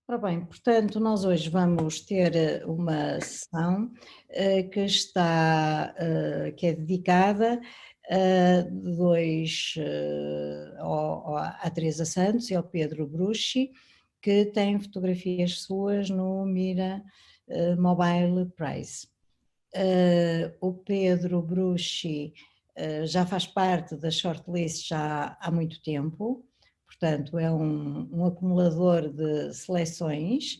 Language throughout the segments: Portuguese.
Ora bem, portanto, nós hoje vamos ter uma sessão que é dedicada à Teresa Santos e ao Pedro Bruschi, que têm fotografias suas no Mira Mobile Prize. O Pedro Bruschi já faz parte da shortlist já há muito tempo, portanto é um acumulador de seleções.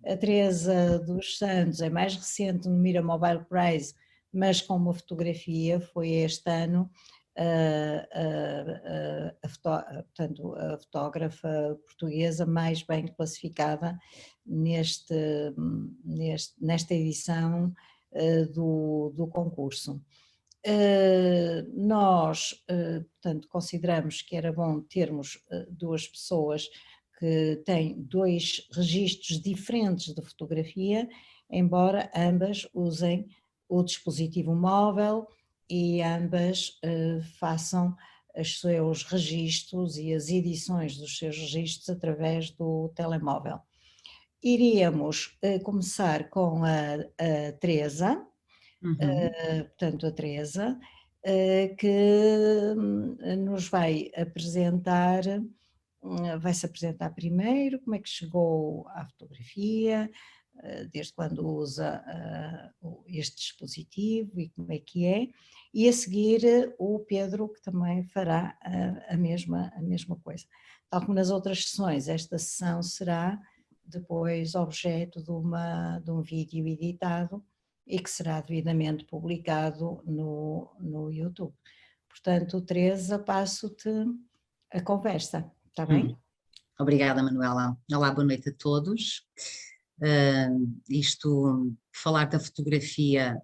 A Teresa dos Santos é mais recente no Mira Mobile Prize, mas com uma fotografia, foi este ano portanto, a fotógrafa portuguesa mais bem classificada nesta edição do concurso. Nós, portanto, consideramos que era bom termos duas pessoas que têm dois registros diferentes de fotografia, embora ambas usem o dispositivo móvel e ambas façam os seus registros e as edições dos seus registros através do telemóvel. Iríamos começar com a Teresa, portanto a Teresa, que nos vai-se apresentar primeiro como é que chegou à fotografia, desde quando usa este dispositivo e como é que é, e a seguir o Pedro, que também fará a mesma coisa. Tal como nas outras sessões, esta sessão será depois objeto de um vídeo editado e que será devidamente publicado no YouTube. Portanto, Teresa, passo-te a conversa, está bem? Obrigada, Manuela. Olá, boa noite a todos. Falar da fotografia,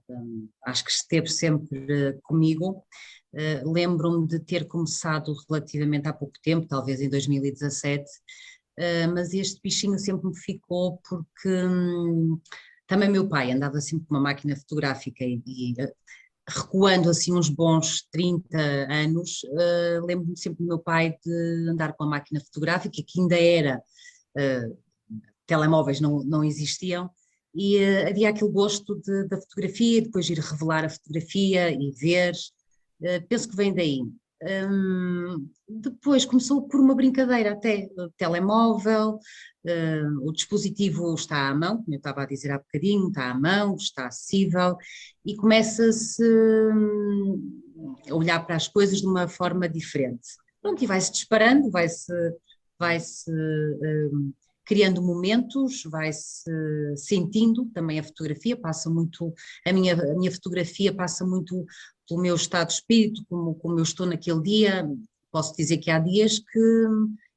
acho que esteve sempre comigo. Lembro-me de ter começado relativamente há pouco tempo, talvez em 2017, mas este bichinho sempre me ficou porque também meu pai andava sempre com uma máquina fotográfica e recuando assim uns bons 30 anos, lembro-me sempre do meu pai de andar com a máquina fotográfica, que ainda era, telemóveis não existiam, e havia aquele gosto da fotografia, depois ir revelar a fotografia e ver, penso que vem daí. Depois começou por uma brincadeira até, o telemóvel, o dispositivo está à mão, como eu estava a dizer há bocadinho, está à mão, está acessível e começa-se a olhar para as coisas de uma forma diferente. Pronto, e vai-se disparando, vai-se criando momentos, vai-se sentindo também a fotografia, a minha fotografia passa muito pelo meu estado de espírito, como eu estou naquele dia. Posso dizer que há dias que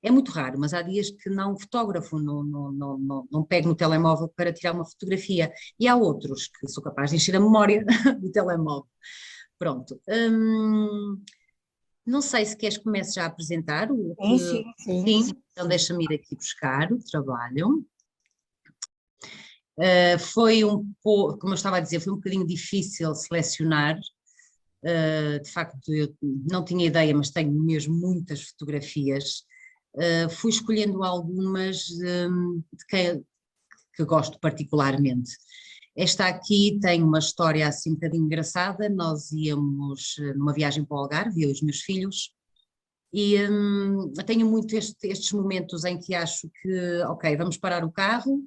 é muito raro, mas há dias que não fotografo, não pego no telemóvel para tirar uma fotografia, e há outros que sou capaz de encher a memória do telemóvel. Pronto. Não sei se queres que comece já a apresentar o que... Sim. Então deixa-me ir aqui buscar o trabalho. Foi um pouco, como eu estava a dizer, foi um bocadinho difícil selecionar. De facto, eu não tinha ideia, mas tenho mesmo muitas fotografias. Fui escolhendo algumas de que gosto particularmente. Esta aqui tem uma história assim um bocadinho engraçada. Nós íamos numa viagem para o Algarve, eu e os meus filhos, e tenho muito estes momentos em que acho que, ok, vamos parar o carro,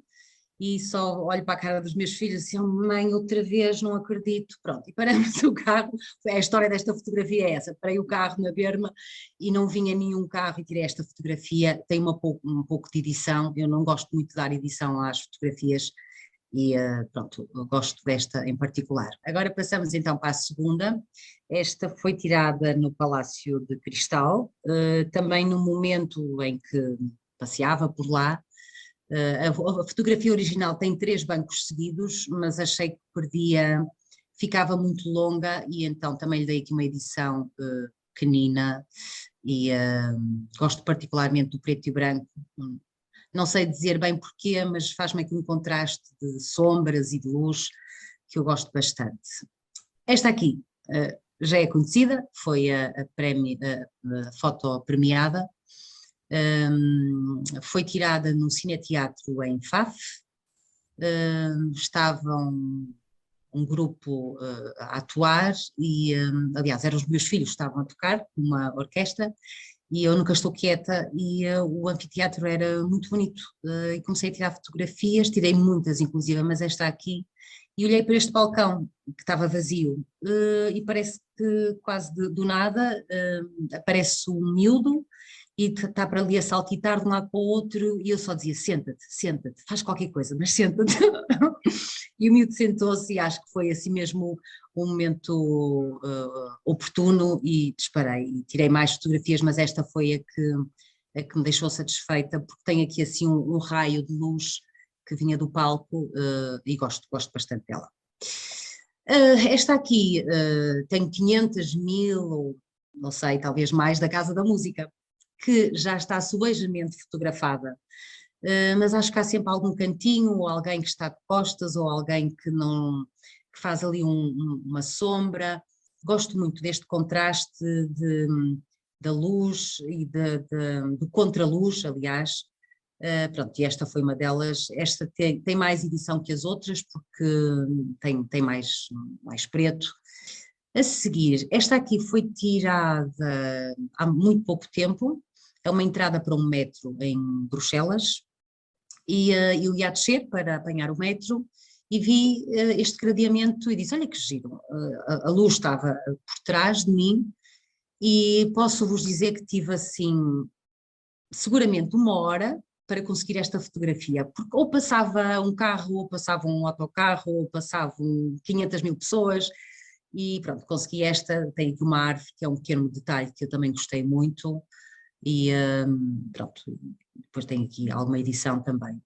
e só olho para a cara dos meus filhos assim, oh, mãe, outra vez, não acredito, pronto, e paramos o carro. A história desta fotografia é essa: parei o carro na berma e não vinha nenhum carro e tirei esta fotografia. Tem um pouco de edição, eu não gosto muito de dar edição às fotografias e pronto, eu gosto desta em particular. Agora passamos então para a segunda. Esta foi tirada no Palácio de Cristal, também no momento em que passeava por lá. A fotografia original tem 3 bancos seguidos, mas achei que ficava muito longa, e então também lhe dei aqui uma edição pequenina, e gosto particularmente do preto e branco. Não sei dizer bem porquê, mas faz-me aqui um contraste de sombras e de luz que eu gosto bastante. Esta aqui já é conhecida, foi a foto premiada. Foi tirada no Cineteatro em Faf. Estavam um grupo a atuar e, aliás, eram os meus filhos que estavam a tocar, uma orquestra, e eu nunca estou quieta e o anfiteatro era muito bonito e comecei a tirar fotografias, tirei muitas inclusive, mas esta aqui, e olhei para este balcão que estava vazio e parece que quase do nada aparece um miúdo e está para ali a saltitar de um lado para o outro e eu só dizia senta-te, senta-te, faz qualquer coisa, mas senta-te. E o miúdo sentou-se e acho que foi assim mesmo um momento oportuno e disparei. E tirei mais fotografias, mas esta foi a que me deixou satisfeita, porque tem aqui assim um raio de luz que vinha do palco e gosto bastante dela. Esta aqui tem 500 mil, ou não sei, talvez mais, da Casa da Música, que já está subejamente fotografada. Mas acho que há sempre algum cantinho, ou alguém que está de costas, ou alguém que faz ali uma sombra. Gosto muito deste contraste da luz e do contraluz, aliás. Pronto, e esta foi uma delas. Esta tem mais edição que as outras, porque tem mais preto. A seguir, esta aqui foi tirada há muito pouco tempo. É uma entrada para um metro em Bruxelas. E eu ia descer para apanhar o metro e vi este gradeamento e disse, olha que giro, a luz estava por trás de mim e posso-vos dizer que tive assim, seguramente 1 hora para conseguir esta fotografia, porque ou passava um carro, ou passava um autocarro, ou passavam 500 mil pessoas e pronto, consegui esta, tem aqui uma árvore que é um pequeno detalhe que eu também gostei muito e pronto, depois tem aqui alguma edição também.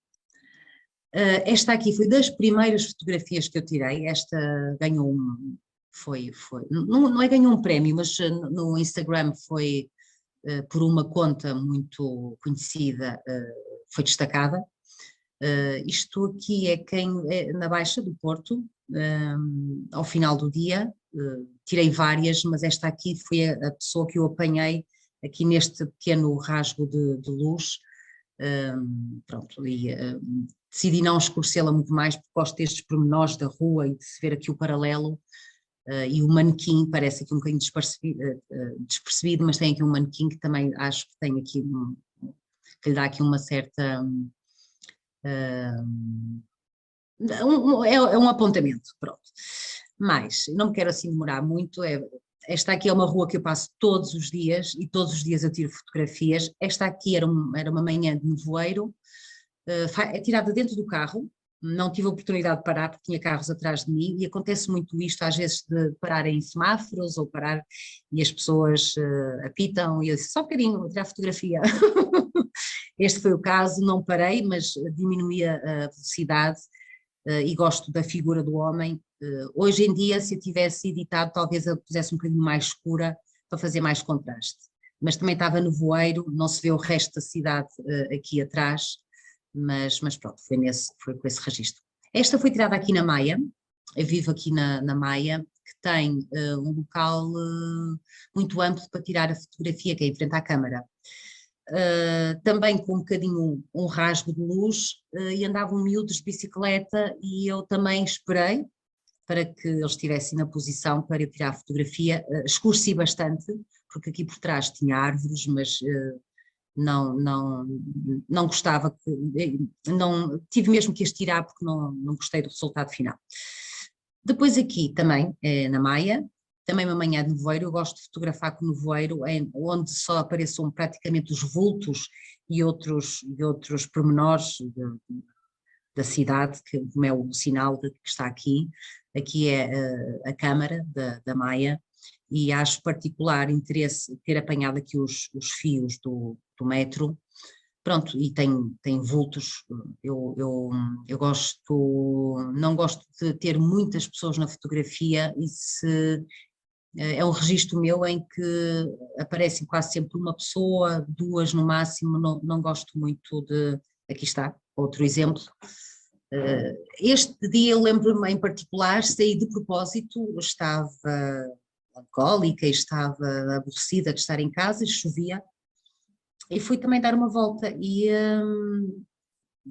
Esta aqui foi das primeiras fotografias que eu tirei, esta ganhou não é ganhou um prémio, mas no Instagram foi por uma conta muito conhecida, foi destacada. Isto aqui é na Baixa do Porto, ao final do dia, tirei várias, mas esta aqui foi a pessoa que eu apanhei aqui neste pequeno rasgo de luz, pronto, e decidi não escurecê-la muito mais porque gosto destes pormenores da rua e de se ver aqui o paralelo, e o manequim parece aqui um bocadinho despercebido, mas tem aqui um manequim que também acho que tem aqui que lhe dá aqui uma certa é um apontamento, pronto. Mas não me quero assim demorar muito, esta aqui é uma rua que eu passo todos os dias e todos os dias eu tiro fotografias. Esta aqui era uma manhã de nevoeiro, é tirada dentro do carro, não tive a oportunidade de parar porque tinha carros atrás de mim e acontece muito isto às vezes de parar em semáforos ou parar e as pessoas apitam e eu disse só um bocadinho, vou tirar fotografia. Este foi o caso, não parei, mas diminuí a velocidade e gosto da figura do homem. Hoje em dia, se eu tivesse editado, talvez eu pusesse um bocadinho mais escura para fazer mais contraste. Mas também estava no voeiro, não se vê o resto da cidade aqui atrás, mas pronto, foi com esse registro. Esta foi tirada aqui na Maia, eu vivo aqui na Maia, que tem um local muito amplo para tirar a fotografia, que é em frente à câmara. Também com um bocadinho um rasgo de luz e andavam miúdos de bicicleta e eu também esperei para que eles estivessem na posição para eu tirar a fotografia, escureci bastante, porque aqui por trás tinha árvores, mas não gostava, tive mesmo que as tirar porque não gostei do resultado final. Depois aqui também, na Maia, também uma manhã de nevoeiro, eu gosto de fotografar com nevoeiro, onde só apareçam praticamente os vultos e outros pormenores da cidade, como é o sinal que está aqui. Aqui é a Câmara da Maia e acho particular interesse ter apanhado aqui os fios do metro. Pronto, e tem vultos, eu não gosto de ter muitas pessoas na fotografia e é um registro meu em que aparecem quase sempre uma pessoa, 2 no máximo, não gosto muito aqui está, outro exemplo. Este dia eu lembro-me em particular, saí de propósito, estava alcoólica e estava aborrecida de estar em casa, chovia, E fui também dar uma volta e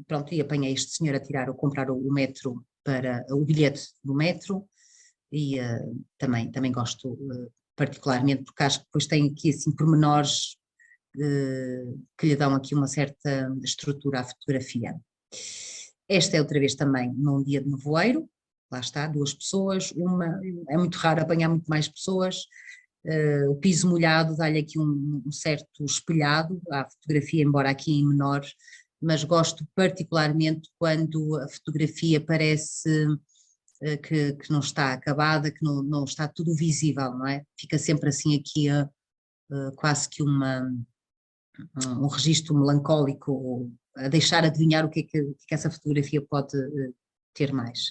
pronto, e apanhei este senhor a comprar o metro para o bilhete do metro e também gosto particularmente porque acho que depois tem aqui assim pormenores que lhe dão aqui uma certa estrutura à fotografia. Esta é outra vez também num dia de nevoeiro, lá está, 2 pessoas, é muito raro apanhar muito mais pessoas, o piso molhado dá-lhe aqui um certo espelhado à fotografia, embora aqui em menor, mas gosto particularmente quando a fotografia parece que não está acabada, que não está tudo visível, não é? Fica sempre assim aqui quase que um registro melancólico, a deixar adivinhar o que é que essa fotografia pode ter mais.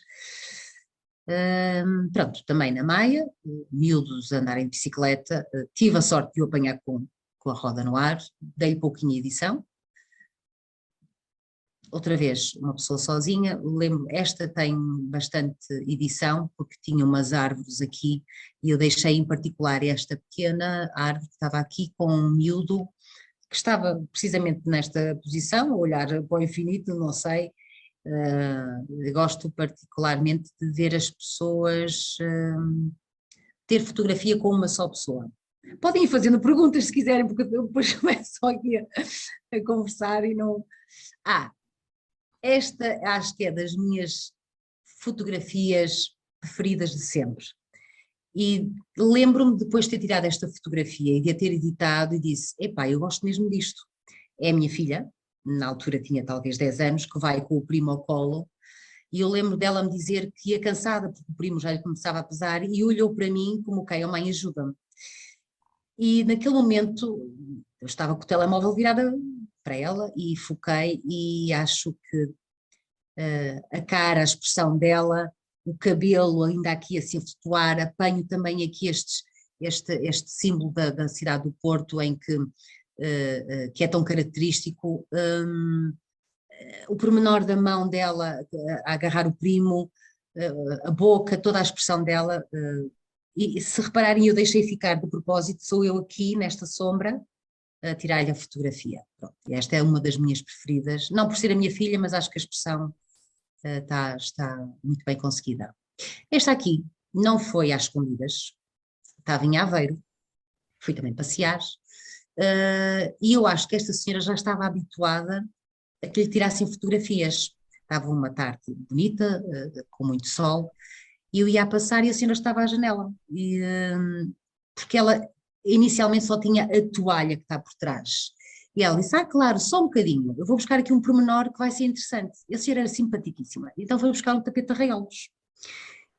Pronto, também na Maia, miúdos a andar em bicicleta, tive a sorte de o apanhar com a roda no ar, dei-lhe pouquinha edição. Outra vez, uma pessoa sozinha, lembro, esta tem bastante edição, porque tinha umas árvores aqui, e eu deixei em particular esta pequena árvore que estava aqui com um miúdo, que estava precisamente nesta posição, a olhar para o infinito, não sei, gosto particularmente de ver as pessoas ter fotografia com uma só pessoa. Podem ir fazendo perguntas se quiserem, porque eu depois começo aqui a conversar e não... Esta acho que é das minhas fotografias preferidas de sempre. E lembro-me depois de ter tirado esta fotografia e de a ter editado e disse, epá, eu gosto mesmo disto. É a minha filha, na altura tinha talvez 10 anos, que vai com o primo ao colo, e eu lembro dela me dizer que ia cansada, porque o primo já lhe começava a pesar, e olhou para mim como quem, oh mãe, ajuda-me. E naquele momento eu estava com o telemóvel virada para ela e foquei, e acho que a cara, a expressão dela, o cabelo ainda aqui a se flutuar, apanho também aqui este símbolo da cidade do Porto, em que é tão característico, o pormenor da mão dela a agarrar o primo, a boca, toda a expressão dela, e se repararem eu deixei ficar de propósito, sou eu aqui nesta sombra a tirar-lhe a fotografia. Pronto, esta é uma das minhas preferidas, não por ser a minha filha, mas acho que a expressão está muito bem conseguida. Esta aqui não foi às escondidas, estava em Aveiro, fui também passear, e eu acho que esta senhora já estava habituada a que lhe tirassem fotografias. Estava uma tarde bonita, com muito sol, e eu ia a passar e a senhora estava à janela, porque ela inicialmente só tinha a toalha que está por trás. E ela disse, claro, só um bocadinho, eu vou buscar aqui um pormenor que vai ser interessante. A senhora era simpaticíssima, então foi buscar um tapete a raiolos.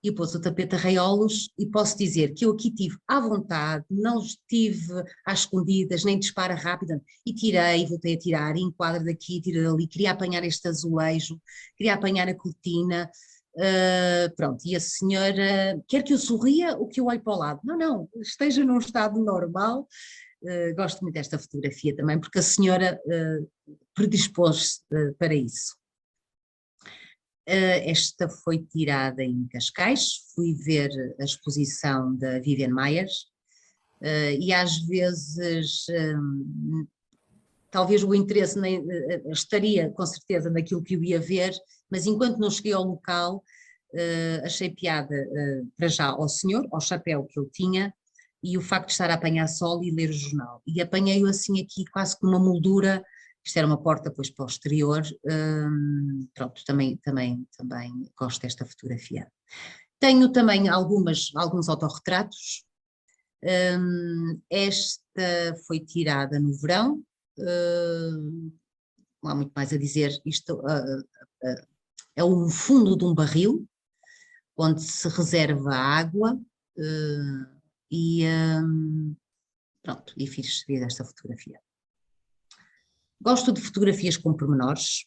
E pôs o tapete a raiolos e posso dizer que eu aqui tive à vontade, não estive às escondidas, nem dispara rápida, e tirei, voltei a tirar, e enquadro daqui, tirei dali, queria apanhar este azulejo, queria apanhar a cortina, pronto, e a senhora quer que eu sorria ou que eu olhe para o lado? Não, esteja num estado normal. Gosto muito desta fotografia também, porque a senhora predispôs-se para isso. Esta foi tirada em Cascais, fui ver a exposição da Vivian Myers, e às vezes talvez o interesse estaria com certeza naquilo que eu ia ver, mas enquanto não cheguei ao local, achei piada para já ao senhor, ao chapéu que ele tinha, e o facto de estar a apanhar sol e ler o jornal. E apanhei-o assim aqui quase com uma moldura, isto era uma porta depois para o exterior, pronto, também gosto desta fotografia. Tenho também alguns autorretratos, esta foi tirada no verão, não há muito mais a dizer, isto é um fundo de um barril, onde se reserva água, pronto, e fiz esta fotografia. Gosto de fotografias com pormenores,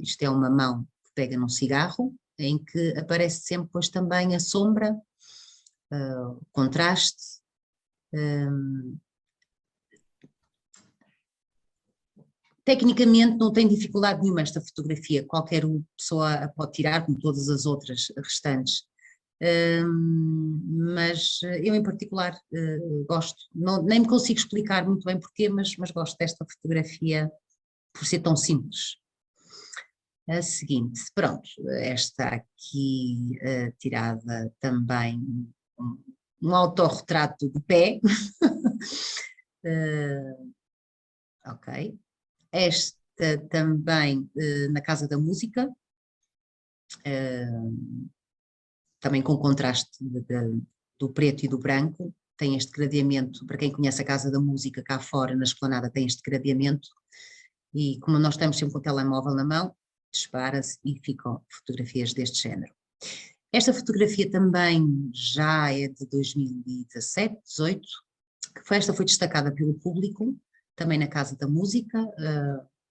isto é uma mão que pega num cigarro, em que aparece sempre depois também a sombra, o contraste, tecnicamente não tem dificuldade nenhuma esta fotografia, qualquer pessoa a pode tirar, como todas as outras restantes. Mas eu em particular gosto, nem me consigo explicar muito bem porquê, mas gosto desta fotografia por ser tão simples. A seguinte, pronto, esta aqui tirada também, um autorretrato de pé. Ok. Esta também na Casa da Música, também com contraste do preto e do branco, tem este gradeamento, para quem conhece a Casa da Música cá fora, na esplanada, tem este gradeamento, e como nós estamos sempre com o telemóvel na mão, dispara-se e ficam fotografias deste género. Esta fotografia também já é de 2017, 18, que esta foi destacada pelo público, também na Casa da Música,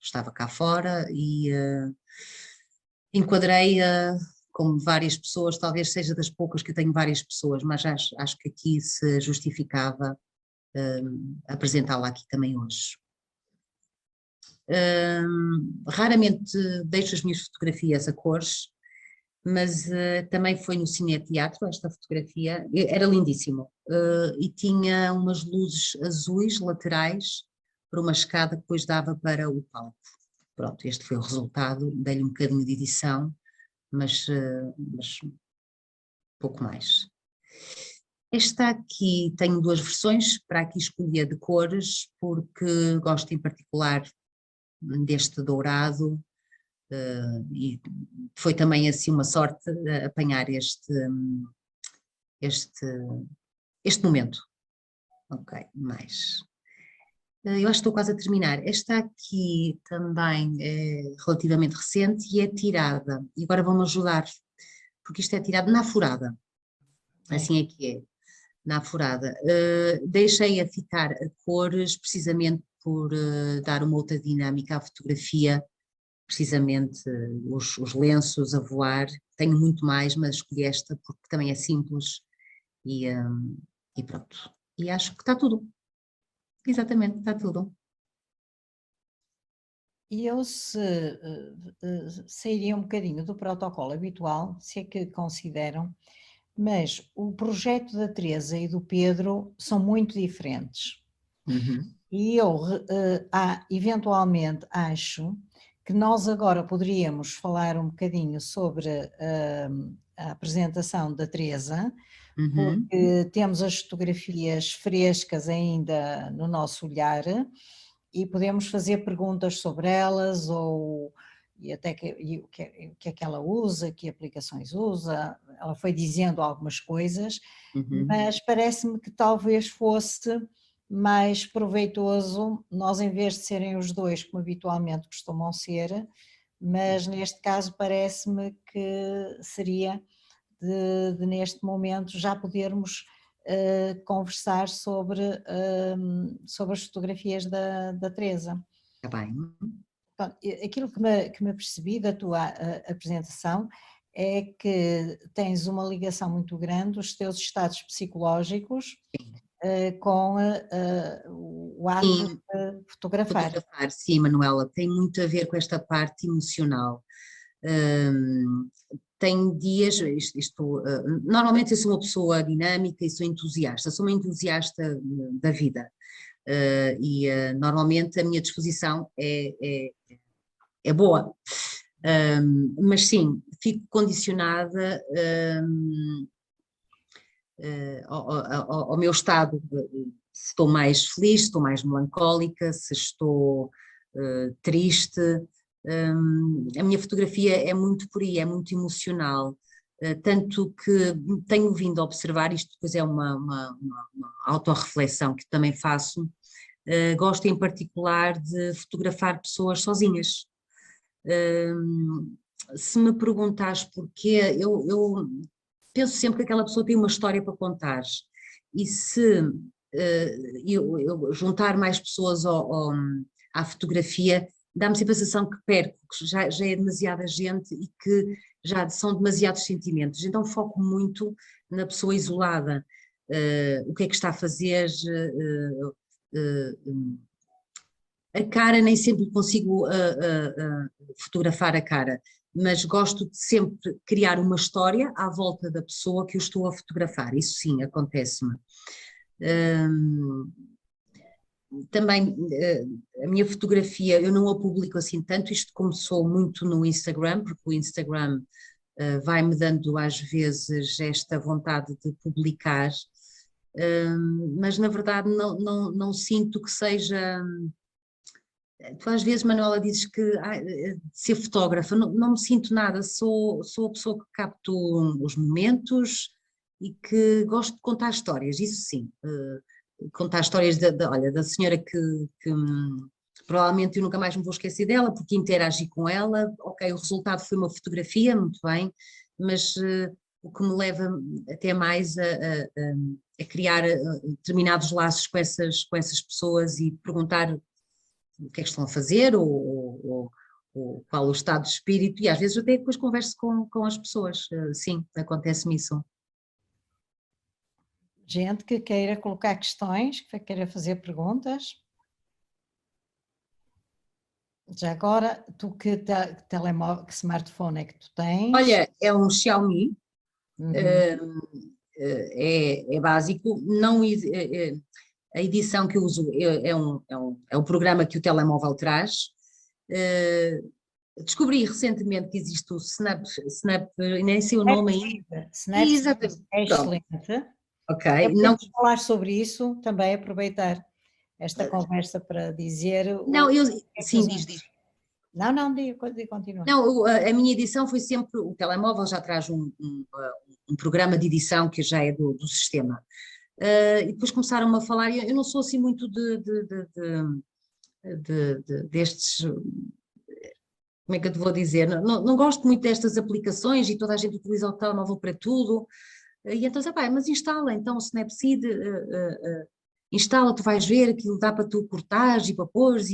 estava cá fora e enquadrei como várias pessoas, talvez seja das poucas que eu tenho várias pessoas, mas acho que aqui se justificava apresentá-la aqui também hoje. Raramente deixo as minhas fotografias a cores, mas também foi no Cineteatro esta fotografia, era lindíssimo, e tinha umas luzes azuis laterais para uma escada que depois dava para o palco. Pronto, este foi o resultado, dei-lhe um bocadinho de edição, mas pouco mais. Esta aqui tenho duas versões, para aqui escolhi a de cores, porque gosto em particular deste dourado, e foi também assim uma sorte apanhar este momento. Ok, mais. Eu acho que estou quase a terminar. Esta aqui também é relativamente recente e é tirada, e agora vão-me ajudar, porque isto é tirado na furada, assim é que é, na furada. Deixei-a ficar a cores precisamente por dar uma outra dinâmica à fotografia, precisamente os lenços a voar, tenho muito mais, mas escolhi esta porque também é simples e pronto. E acho que está tudo. Exatamente, está tudo. E eu sairia um bocadinho do protocolo habitual, se é que consideram, mas o projeto da Teresa e do Pedro são muito diferentes. Uhum. E eu eventualmente acho que nós agora poderíamos falar um bocadinho sobre a apresentação da Teresa, Uhum. porque temos as fotografias frescas ainda no nosso olhar e podemos fazer perguntas sobre elas e até o que é que ela usa, que aplicações usa. Ela foi dizendo algumas coisas, Uhum. mas parece-me que talvez fosse mais proveitoso nós, em vez de serem os dois como habitualmente costumam ser, mas neste caso parece-me que seria de neste momento já podermos conversar sobre as fotografias da Teresa. Está bem. Aquilo que me apercebi da tua apresentação é que tens uma ligação muito grande dos teus estados psicológicos com o ato Sim, de fotografar. fotografar, sim, Manuela, tem muito a ver com esta parte emocional. Tem dias, normalmente eu sou uma pessoa dinâmica e sou uma entusiasta da vida. Normalmente a minha disposição é boa, mas sim, fico condicionada ao meu estado, se estou mais feliz, se estou mais melancólica, se estou triste. A mina fotografia é muito por aí, é muito emocional, tanto que tenho vindo a observar, isto depois é uma autorreflexão que também faço, gosto em particular de fotografar pessoas sozinhas. Se me perguntares porquê, eu penso sempre que aquela pessoa tem uma história para contar, e se eu juntar mais pessoas à fotografia, dá-me sempre a sensação que perco, que já é demasiada gente e que já são demasiados sentimentos, então foco muito na pessoa isolada, o que é que está a fazer, a cara nem sempre consigo fotografar a cara, mas gosto de sempre criar uma história à volta da pessoa que eu estou a fotografar, isso sim, acontece-me. Também a minha fotografia, eu não a publico assim tanto, isto começou muito no Instagram, porque o Instagram vai-me dando às vezes esta vontade de publicar, mas na verdade não sinto que seja. Tu às vezes, Manuela, dizes que ser fotógrafa, não me sinto nada, sou a pessoa que capto os momentos e que gosto de contar histórias, isso sim. Contar histórias olha, da senhora que provavelmente eu nunca mais me vou esquecer dela, porque interagi com ela, ok, o resultado foi uma fotografia, muito bem, mas o que me leva até mais a criar determinados laços com essas pessoas e perguntar o que é que estão a fazer, ou qual o estado de espírito, e às vezes até depois converso com as pessoas, sim, acontece-me isso. Gente que queira colocar questões, que queira fazer perguntas. Já agora, tu que telemóvel, que smartphone é que tu tens? Olha, é um Xiaomi, Uhum. é básico, não, a edição que eu uso é um programa que o telemóvel traz. Descobri recentemente que existe o Snap, nem sei o nome ainda. Snapseed Exatamente, é pronto, excelente. ok, não, Podemos falar sobre isso, também aproveitar esta conversa para dizer não, o que é que sim, usamos. diz. Não, continua. Não, a minha edição foi sempre, o telemóvel já traz um programa de edição que já é do sistema. E depois começaram-me a falar, e eu não sou assim muito destes, como é que eu te vou dizer, não gosto muito destas aplicações e toda a gente utiliza o telemóvel para tudo, e então, mas instala então o Snapseed, instala, tu vais ver, aquilo dá para tu cortares e para pôres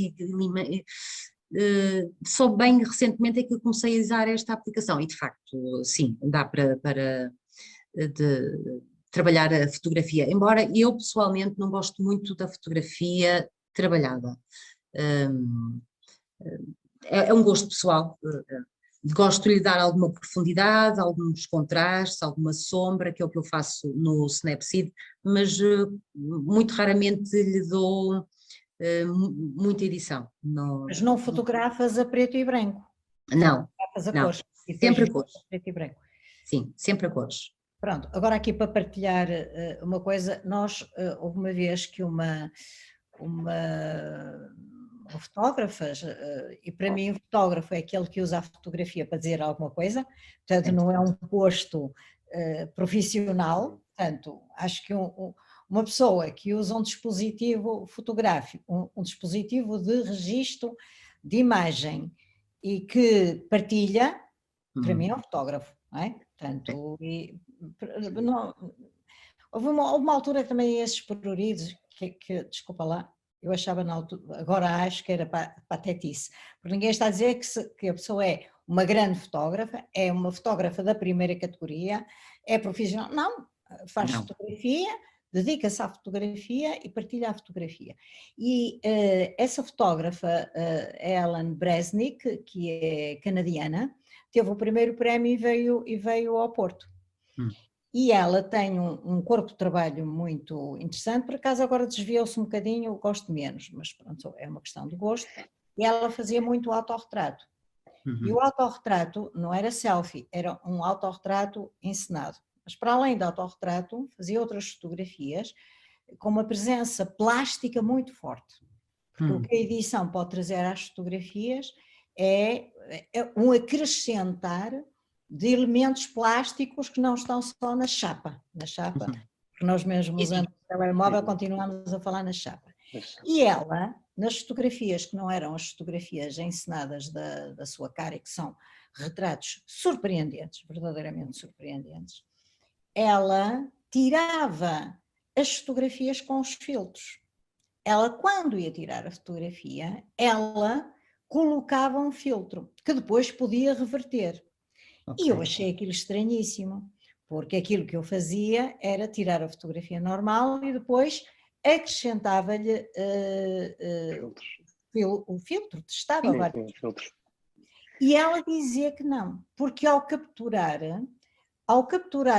só bem recentemente é que eu comecei a usar esta aplicação e de facto, sim, dá para trabalhar a fotografia, embora eu pessoalmente não gosto muito da fotografia trabalhada. É um gosto pessoal, gosto de lhe dar alguma profundidade, alguns contrastes, alguma sombra, que é o que eu faço no Snapseed, mas muito raramente lhe dou muita edição. Mas não fotografas a preto e branco, Não, fotografas a não, cores e depois sempre a viras cores, a preto e branco. sim, sempre a cores. Pronto, agora aqui para partilhar uma coisa, houve uma vez que uma fotógrafa, e para mim o fotógrafo é aquele que usa a fotografia para dizer alguma coisa, portanto não é um posto profissional, portanto acho que uma pessoa que usa um dispositivo fotográfico, um dispositivo de registro de imagem e que partilha, para mim é um fotógrafo, não é? Portanto, não, houve uma altura também esses pruridos desculpa lá, eu achava na altura, agora acho que era patetice, porque ninguém está a dizer que a pessoa é uma grande fotógrafa, é uma fotógrafa da primeira categoria, é profissional, não, faz Não. fotografia, dedica-se à fotografia e partilha a fotografia. E essa fotógrafa, Ellen Bresnick, que é canadiana, teve o primeiro prémio e veio ao Porto. E ela tem um corpo de trabalho muito interessante, por acaso agora desviou-se um bocadinho, eu gosto menos, mas pronto, é uma questão de gosto. E ela fazia muito autorretrato. E o autorretrato não era selfie, era um autorretrato encenado. Mas para além do autorretrato, fazia outras fotografias com uma presença plástica muito forte. Porque o que a edição pode trazer às fotografias é um acrescentar de elementos plásticos que não estão só na chapa, porque nós mesmo usando o telemóvel continuamos a falar na chapa. E ela, nas fotografias que não eram as fotografias encenadas da sua cara, e que são retratos surpreendentes, verdadeiramente surpreendentes, ela tirava as fotografias com os filtros. Ela, quando ia tirar a fotografia, ela colocava um filtro que depois podia reverter. Okay. E eu achei aquilo estranhíssimo, porque aquilo que eu fazia era tirar a fotografia normal e depois acrescentava-lhe o filtro, testava vários filtros. E ela dizia que não, porque ao capturar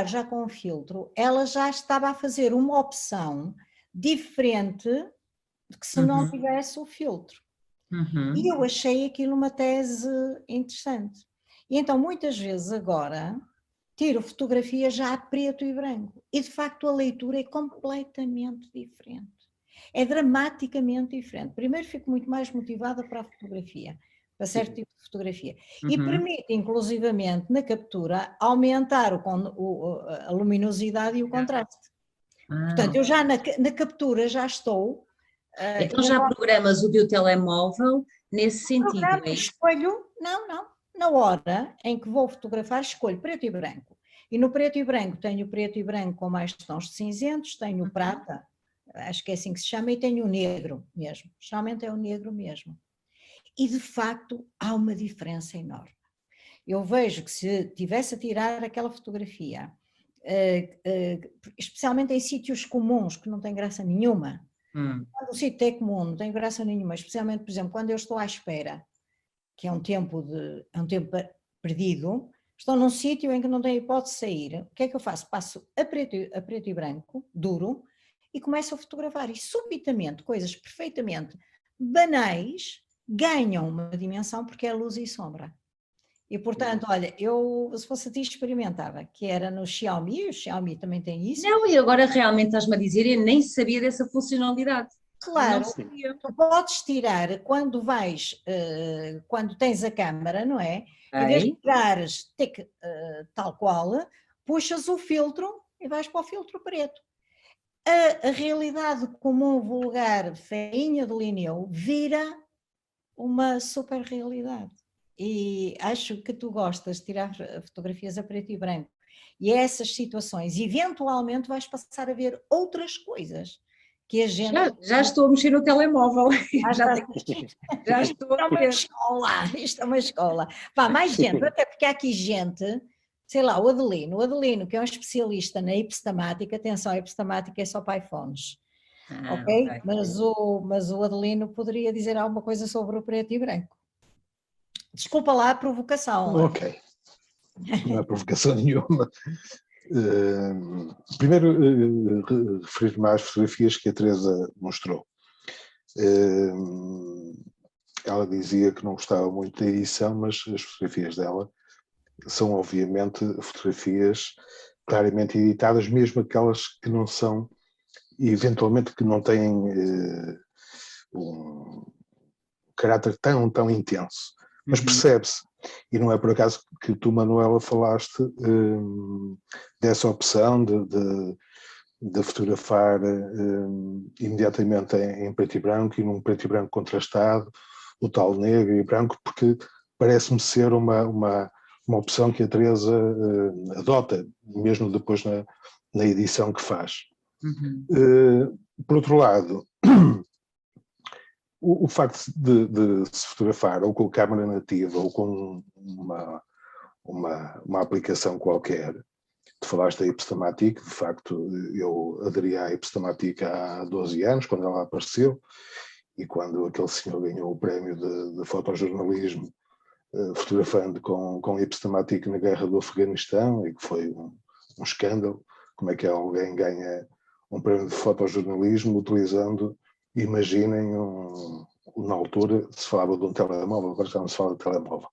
já com o filtro, ela já estava a fazer uma opção diferente de que se não tivesse o filtro. E eu achei aquilo uma tese interessante. E então, muitas vezes agora, tiro fotografias já a preto e branco. E, de facto, a leitura é completamente diferente. É dramaticamente diferente. Primeiro, fico muito mais motivada para a fotografia, para certo tipo de fotografia. E permite, inclusivamente, na captura, aumentar a luminosidade e o contraste. Portanto, eu já na captura já estou... Então já programas o teu telemóvel nesse sentido, programa, é isso? escolho, não, na hora em que vou fotografar, escolho preto e branco. E no preto e branco tenho o preto e branco com mais tons de cinzentos, tenho o prata, acho que é assim que se chama, e tenho o negro mesmo. Geralmente é o negro mesmo. E de facto há uma diferença enorme. Eu vejo que se tivesse a tirar aquela fotografia, especialmente em sítios comuns que não tem graça nenhuma, quando o sítio é comum, não tem graça nenhuma, especialmente, por exemplo, quando eu estou à espera, que é um tempo perdido, estou num sítio em que não tenho hipótese de sair, o que é que eu faço? Passo a preto e branco, duro, e começo a fotografar. E subitamente, coisas perfeitamente banais ganham uma dimensão porque é luz e sombra. E portanto, olha, eu, se fosse a ti, experimentava, que era no Xiaomi, o Xiaomi também tem isso. Não, e agora realmente estás-me a dizer, eu nem sabia dessa funcionalidade. Não Claro, sabia. tu podes tirar quando vais, quando tens a câmara, não é? Em vez de Ok. tirares tal qual, puxas o filtro e vais para o filtro preto. A realidade comum, vulgar, feinha de Linneu vira uma super realidade. E acho que tu gostas de tirar fotografias a preto e branco. E essas situações, eventualmente vais passar a ver outras coisas que a gente... Já estou a mexer no telemóvel. Já, Está tenho- já estou é a uma ver. escola, isto é uma escola. Pá, mais gente, até porque há aqui gente, sei lá, o Adelino, que é um especialista na epistemática, atenção, a epistemática é só para iPhones, ok? Ok. Mas o Adelino poderia dizer alguma coisa sobre o preto e branco. Desculpa lá a provocação. Ok, não há provocação nenhuma. Primeiro, referir-me às fotografias que a Teresa mostrou. Ela dizia que não gostava muito da edição, mas as fotografias dela são, obviamente, fotografias claramente editadas, mesmo aquelas que não são, e eventualmente que não têm um caráter tão intenso. Mas percebe-se, e não é por acaso que tu, Manuela, falaste dessa opção de fotografar imediatamente em preto e branco e num preto e branco contrastado, o tal negro e branco, porque parece-me ser uma opção que a Teresa adota, mesmo depois na edição que faz. Por outro lado, o facto de se fotografar ou com câmera nativa ou com uma aplicação qualquer, tu falaste da Ipstamatic, de facto eu aderi à Ipstamatic há 12 anos, quando ela apareceu, e quando aquele senhor ganhou o prémio de fotojornalismo, fotografando com a Ipstamatic na guerra do Afeganistão, e que foi um escândalo, como é que alguém ganha um prémio de fotojornalismo utilizando, imaginem, na altura se falava de um telemóvel, agora já não se fala de telemóvel,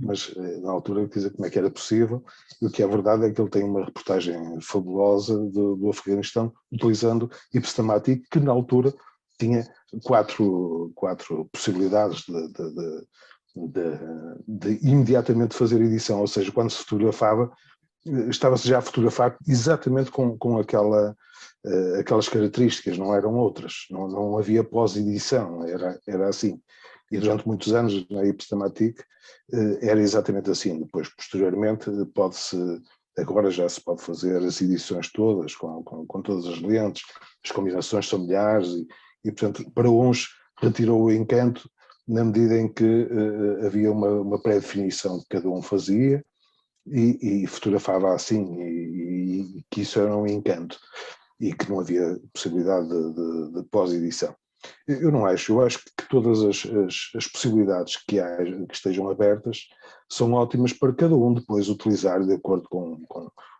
mas na altura dizer como é que era possível, e o que é verdade é que ele tem uma reportagem fabulosa do Afeganistão, utilizando Ipstamatic, que na altura tinha quatro possibilidades de imediatamente fazer edição, ou seja, quando se fotografava, estava-se já a fotografar exatamente com aquelas características, não eram outras, não havia pós-edição, era assim. E durante muitos anos na Ipstamatic era exatamente assim. Depois, posteriormente, agora já se pode fazer as edições todas, com todas as lentes, as combinações são milhares, e portanto, para uns retirou o encanto na medida em que havia uma pré-definição que cada um fazia e fotografava assim, e que isso era um encanto, e que não havia possibilidade de pós-edição. Eu não acho, eu acho que todas as possibilidades que estejam abertas são ótimas para cada um depois utilizar de acordo com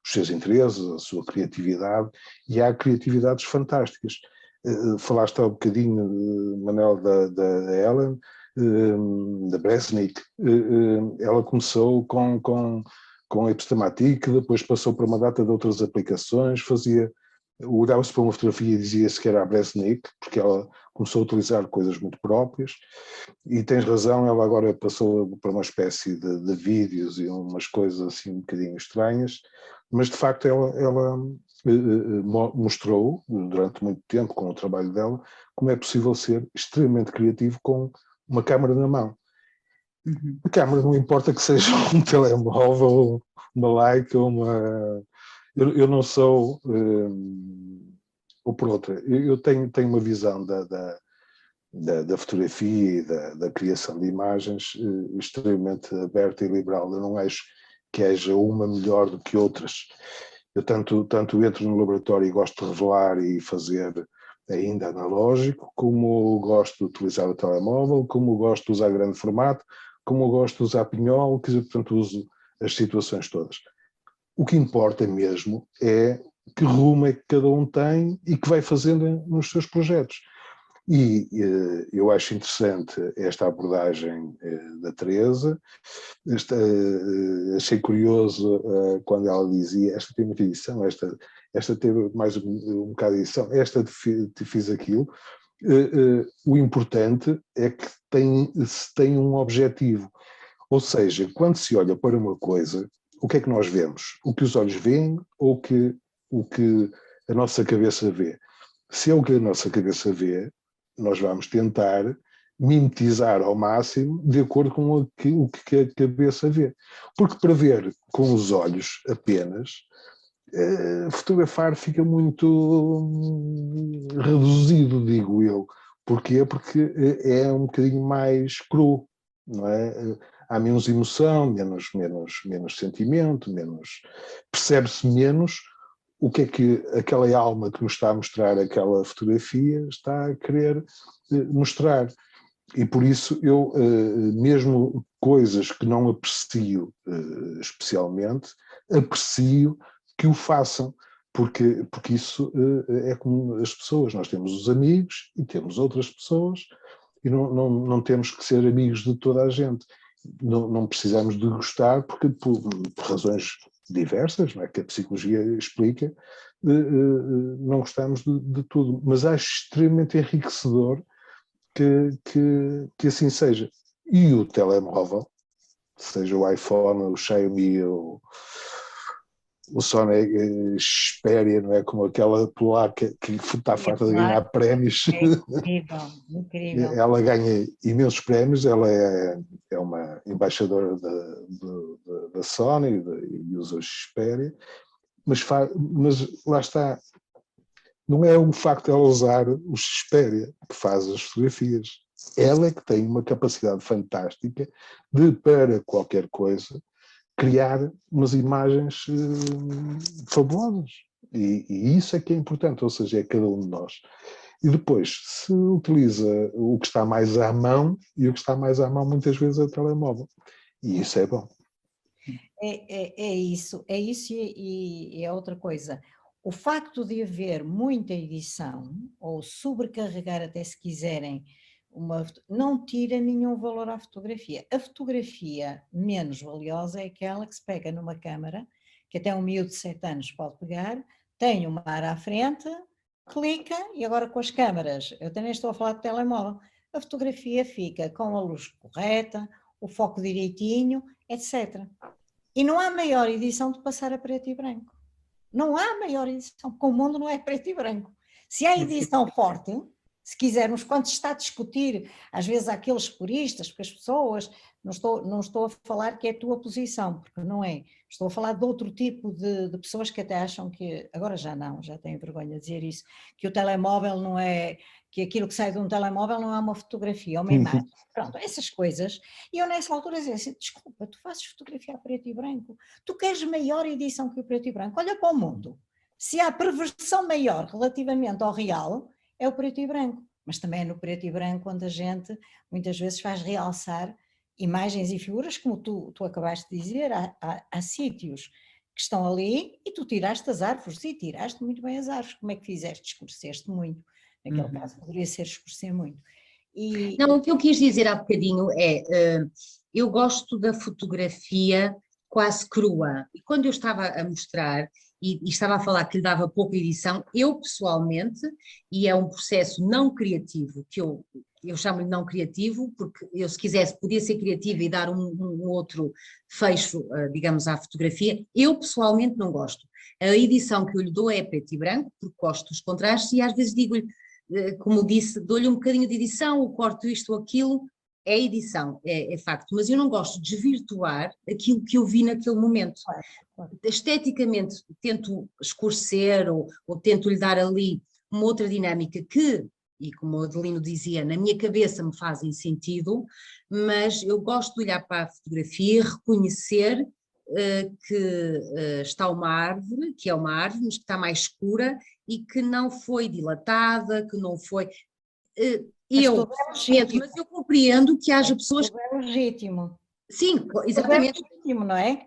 os seus interesses, a sua criatividade, e há criatividades fantásticas. Falaste há um bocadinho, Manel, da Ellen, da Bresnik. Ela começou com a Epistematic, depois passou para uma data de outras aplicações, olhava-se para uma fotografia e dizia-se que era a Bresnik, porque ela começou a utilizar coisas muito próprias, e tens razão, ela agora passou para uma espécie de vídeos e umas coisas assim um bocadinho estranhas, mas de facto ela mostrou durante muito tempo com o trabalho dela como é possível ser extremamente criativo com uma câmara na mão. Uhum. A câmara não importa que seja um telemóvel, uma Leica, eu não sou ou por outra, eu tenho uma visão da fotografia e da criação de imagens extremamente aberta e liberal. Eu não acho que haja uma melhor do que outras. Eu tanto entro no laboratório e gosto de revelar e fazer ainda analógico, como gosto de utilizar o telemóvel, como gosto de usar grande formato, como gosto de usar pinhol, portanto uso as situações todas. O que importa mesmo é que rumo é que cada um tem e que vai fazendo nos seus projetos. E eu acho interessante esta abordagem da Teresa. Achei curioso quando ela dizia, esta tem muita edição, esta teve mais um bocado de edição, esta fiz aquilo. O importante é que se tem um objetivo. Ou seja, quando se olha para uma coisa, o que é que nós vemos? O que os olhos veem ou o que a nossa cabeça vê? Se é o que a nossa cabeça vê, nós vamos tentar mimetizar ao máximo de acordo com o que a cabeça vê. Porque para ver com os olhos apenas, fotografar fica muito reduzido, digo eu. Porquê? Porque é um bocadinho mais cru, não é? Há menos emoção, menos sentimento, percebe-se menos o que é que aquela alma que nos está a mostrar aquela fotografia está a querer mostrar. E por isso eu, mesmo coisas que não aprecio especialmente, aprecio que o façam, porque isso é como as pessoas, nós temos os amigos e temos outras pessoas e não temos que ser amigos de toda a gente. Não precisamos de gostar, porque por razões diversas, não é, que a psicologia explica, não gostamos de tudo, mas acho extremamente enriquecedor que assim seja. E o telemóvel, seja o iPhone, o Xiaomi, o Sony Xperia, não é? Como aquela polaca que está farta de ganhar prémios. É incrível, incrível. Ela ganha imensos prémios, ela é uma embaixadora da Sony e usa o Xperia, mas lá está, não é o facto de ela usar o Xperia que faz as fotografias. Ela é que tem uma capacidade fantástica de, para qualquer coisa, criar umas imagens fabulosas. E isso é que é importante, ou seja, é cada um de nós. E depois, se utiliza o que está mais à mão, e o que está mais à mão muitas vezes é o telemóvel. E isso é bom. É isso e é outra coisa. O facto de haver muita edição, ou sobrecarregar até se quiserem, não tira nenhum valor à fotografia. A fotografia menos valiosa é aquela que se pega numa câmara, que até um miúdo de 7 anos pode pegar, tem uma ar à frente, clica e agora com as câmaras, eu também estou a falar de telemóvel, a fotografia fica com a luz correta, o foco direitinho, etc. E não há maior edição de passar a preto e branco. Não há maior edição, porque o mundo não é preto e branco. Se há edição forte, se quisermos, quando se está a discutir, às vezes há aqueles puristas, porque as pessoas, não estou a falar que é a tua posição, porque não é. Estou a falar de outro tipo de pessoas que até acham que, agora já não, já tenho vergonha de dizer isso, que o telemóvel não é, que aquilo que sai de um telemóvel não é uma fotografia, é uma imagem. Pronto, essas coisas. E eu nessa altura dizia assim, desculpa, tu fazes fotografia a preto e branco, tu queres maior edição que o preto e branco, olha para o mundo. Se há perversão maior relativamente ao real, é o preto e branco. mas também é no preto e branco onde a gente muitas vezes faz realçar imagens e figuras, como tu acabaste de dizer, há sítios que estão ali e tu tiraste as árvores, e tiraste muito bem as árvores. Como é que fizeste? Escureceste muito. Naquele caso poderia ser escurecer muito. Não, o que eu quis dizer há bocadinho é, eu gosto da fotografia quase crua, e quando eu estava a mostrar e estava a falar que lhe dava pouca edição, eu pessoalmente, e é um processo não criativo, que eu chamo-lhe não criativo, porque eu se quisesse podia ser criativa e dar um outro fecho, digamos, à fotografia, eu pessoalmente não gosto. A edição que eu lhe dou é preto e branco, porque gosto dos contrastes e às vezes digo-lhe, como disse, dou-lhe um bocadinho de edição, eu corto isto ou aquilo, é edição, é facto, mas eu não gosto de desvirtuar aquilo que eu vi naquele momento. Claro, claro. Esteticamente tento escurecer ou tento lhe dar ali uma outra dinâmica que, e como o Adelino dizia, na minha cabeça me fazem sentido, mas eu gosto de olhar para a fotografia e reconhecer que está uma árvore, que é uma árvore, mas que está mais escura e que não foi dilatada, que não foi... mas eu compreendo que haja pessoas... Tudo é legítimo. Sim, exatamente. Tudo é legítimo, não é?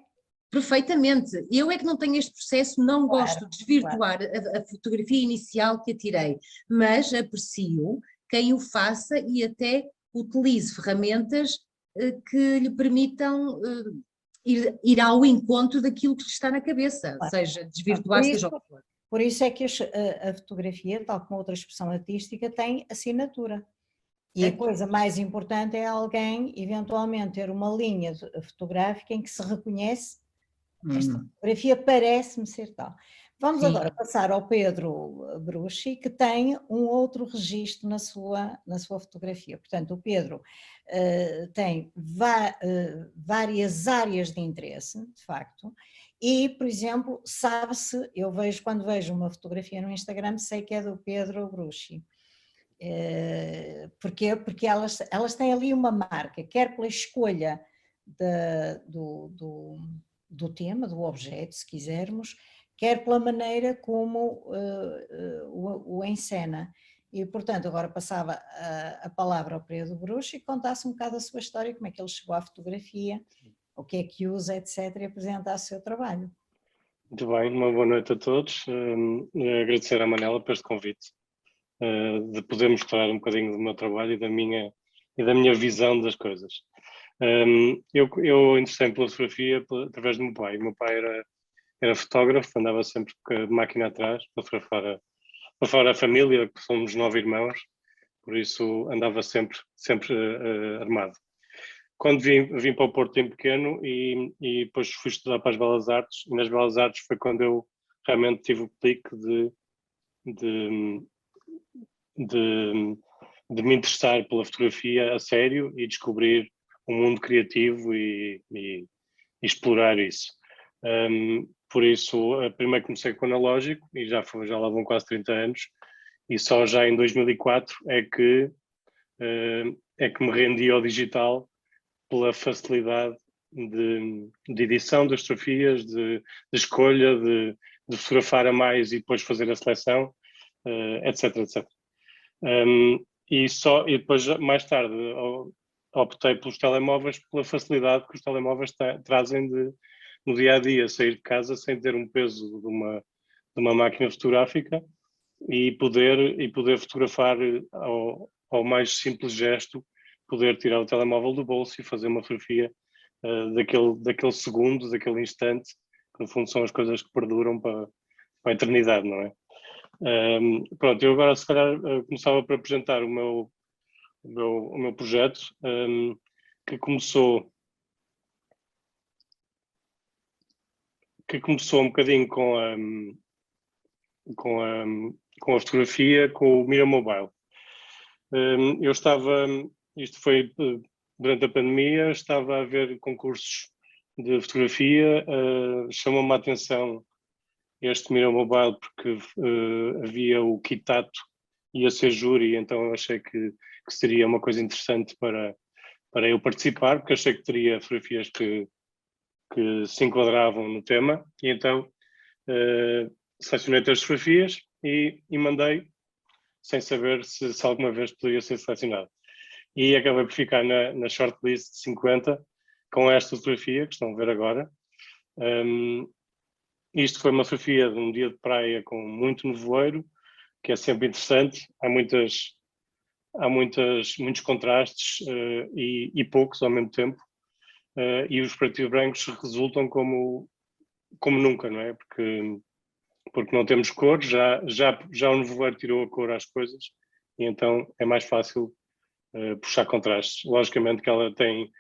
Perfeitamente. Eu é que não tenho este processo, não Claro, gosto de desvirtuar a fotografia inicial que atirei, mas aprecio quem o faça e até utilize ferramentas que lhe permitam ir ao encontro daquilo que lhe está na cabeça, claro. Seja desvirtuar, seja o que for. Por isso é que a fotografia, tal como outra expressão artística, tem assinatura. E a coisa mais importante é alguém, eventualmente, ter uma linha fotográfica em que se reconhece esta fotografia parece-me ser tal. Vamos agora passar ao Pedro Bruschi, que tem um outro registro na sua fotografia. Portanto, o Pedro tem várias áreas de interesse, de facto, e, por exemplo, sabe-se, quando vejo uma fotografia no Instagram, sei que é do Pedro Bruschi. Porquê? Porque elas têm ali uma marca, quer pela escolha do tema, do objeto, se quisermos, quer pela maneira como o encena. E, portanto, agora passava a palavra ao Pedro Bruschi e contasse um bocado a sua história, como é que ele chegou à fotografia, o que é que usa, etc., e apresentasse o seu trabalho. Muito bem, uma boa noite a todos. Agradecer à Manela por este convite, de poder mostrar um bocadinho do meu trabalho e da minha visão das coisas. Eu interessei-me pela fotografia através do meu pai. O meu pai era fotógrafo, andava sempre com a máquina atrás para fotografar a família, que somos 9 irmãos, por isso andava sempre armado. Quando vim para o Porto em pequeno e depois fui estudar para as Belas Artes, e nas Belas Artes foi quando eu realmente tive o clique de me interessar pela fotografia a sério e descobrir um mundo criativo e explorar isso. Por isso, primeiro comecei com o analógico e já lá vão quase 30 anos, e só já em 2004 é que me rendi ao digital pela facilidade de edição das fotografias, de escolha, de fotografar a mais e depois fazer a seleção, etc, etc. E depois, mais tarde, optei pelos telemóveis, pela facilidade que os telemóveis trazem no dia a dia, sair de casa sem ter um peso de uma máquina fotográfica e poder fotografar ao mais simples gesto, poder tirar o telemóvel do bolso e fazer uma fotografia daquele segundo, daquele instante, que no fundo são as coisas que perduram para a eternidade, não é? Pronto, eu agora se calhar começava por apresentar o meu projeto, que começou um bocadinho com a fotografia, com o Mira Mobile. Eu estava, isto foi durante a pandemia, estava a ver concursos de fotografia, chamou-me a atenção este Mira Mobile porque havia o Kitato, ia ser júri, então eu achei que seria uma coisa interessante para eu participar, porque achei que teria fotografias que se enquadravam no tema, e então selecionei 3 fotografias e mandei, sem saber se alguma vez poderia ser selecionado. E acabei por ficar na shortlist de 50 com esta fotografia que estão a ver agora. Isto foi uma fotografia de um dia de praia com muito nevoeiro, que é sempre interessante. Há muitos contrastes e poucos ao mesmo tempo. E os pretos e brancos resultam como nunca, não é? Porque não temos cor, já o nevoeiro tirou a cor às coisas, e então é mais fácil puxar contrastes. Logicamente que ela tem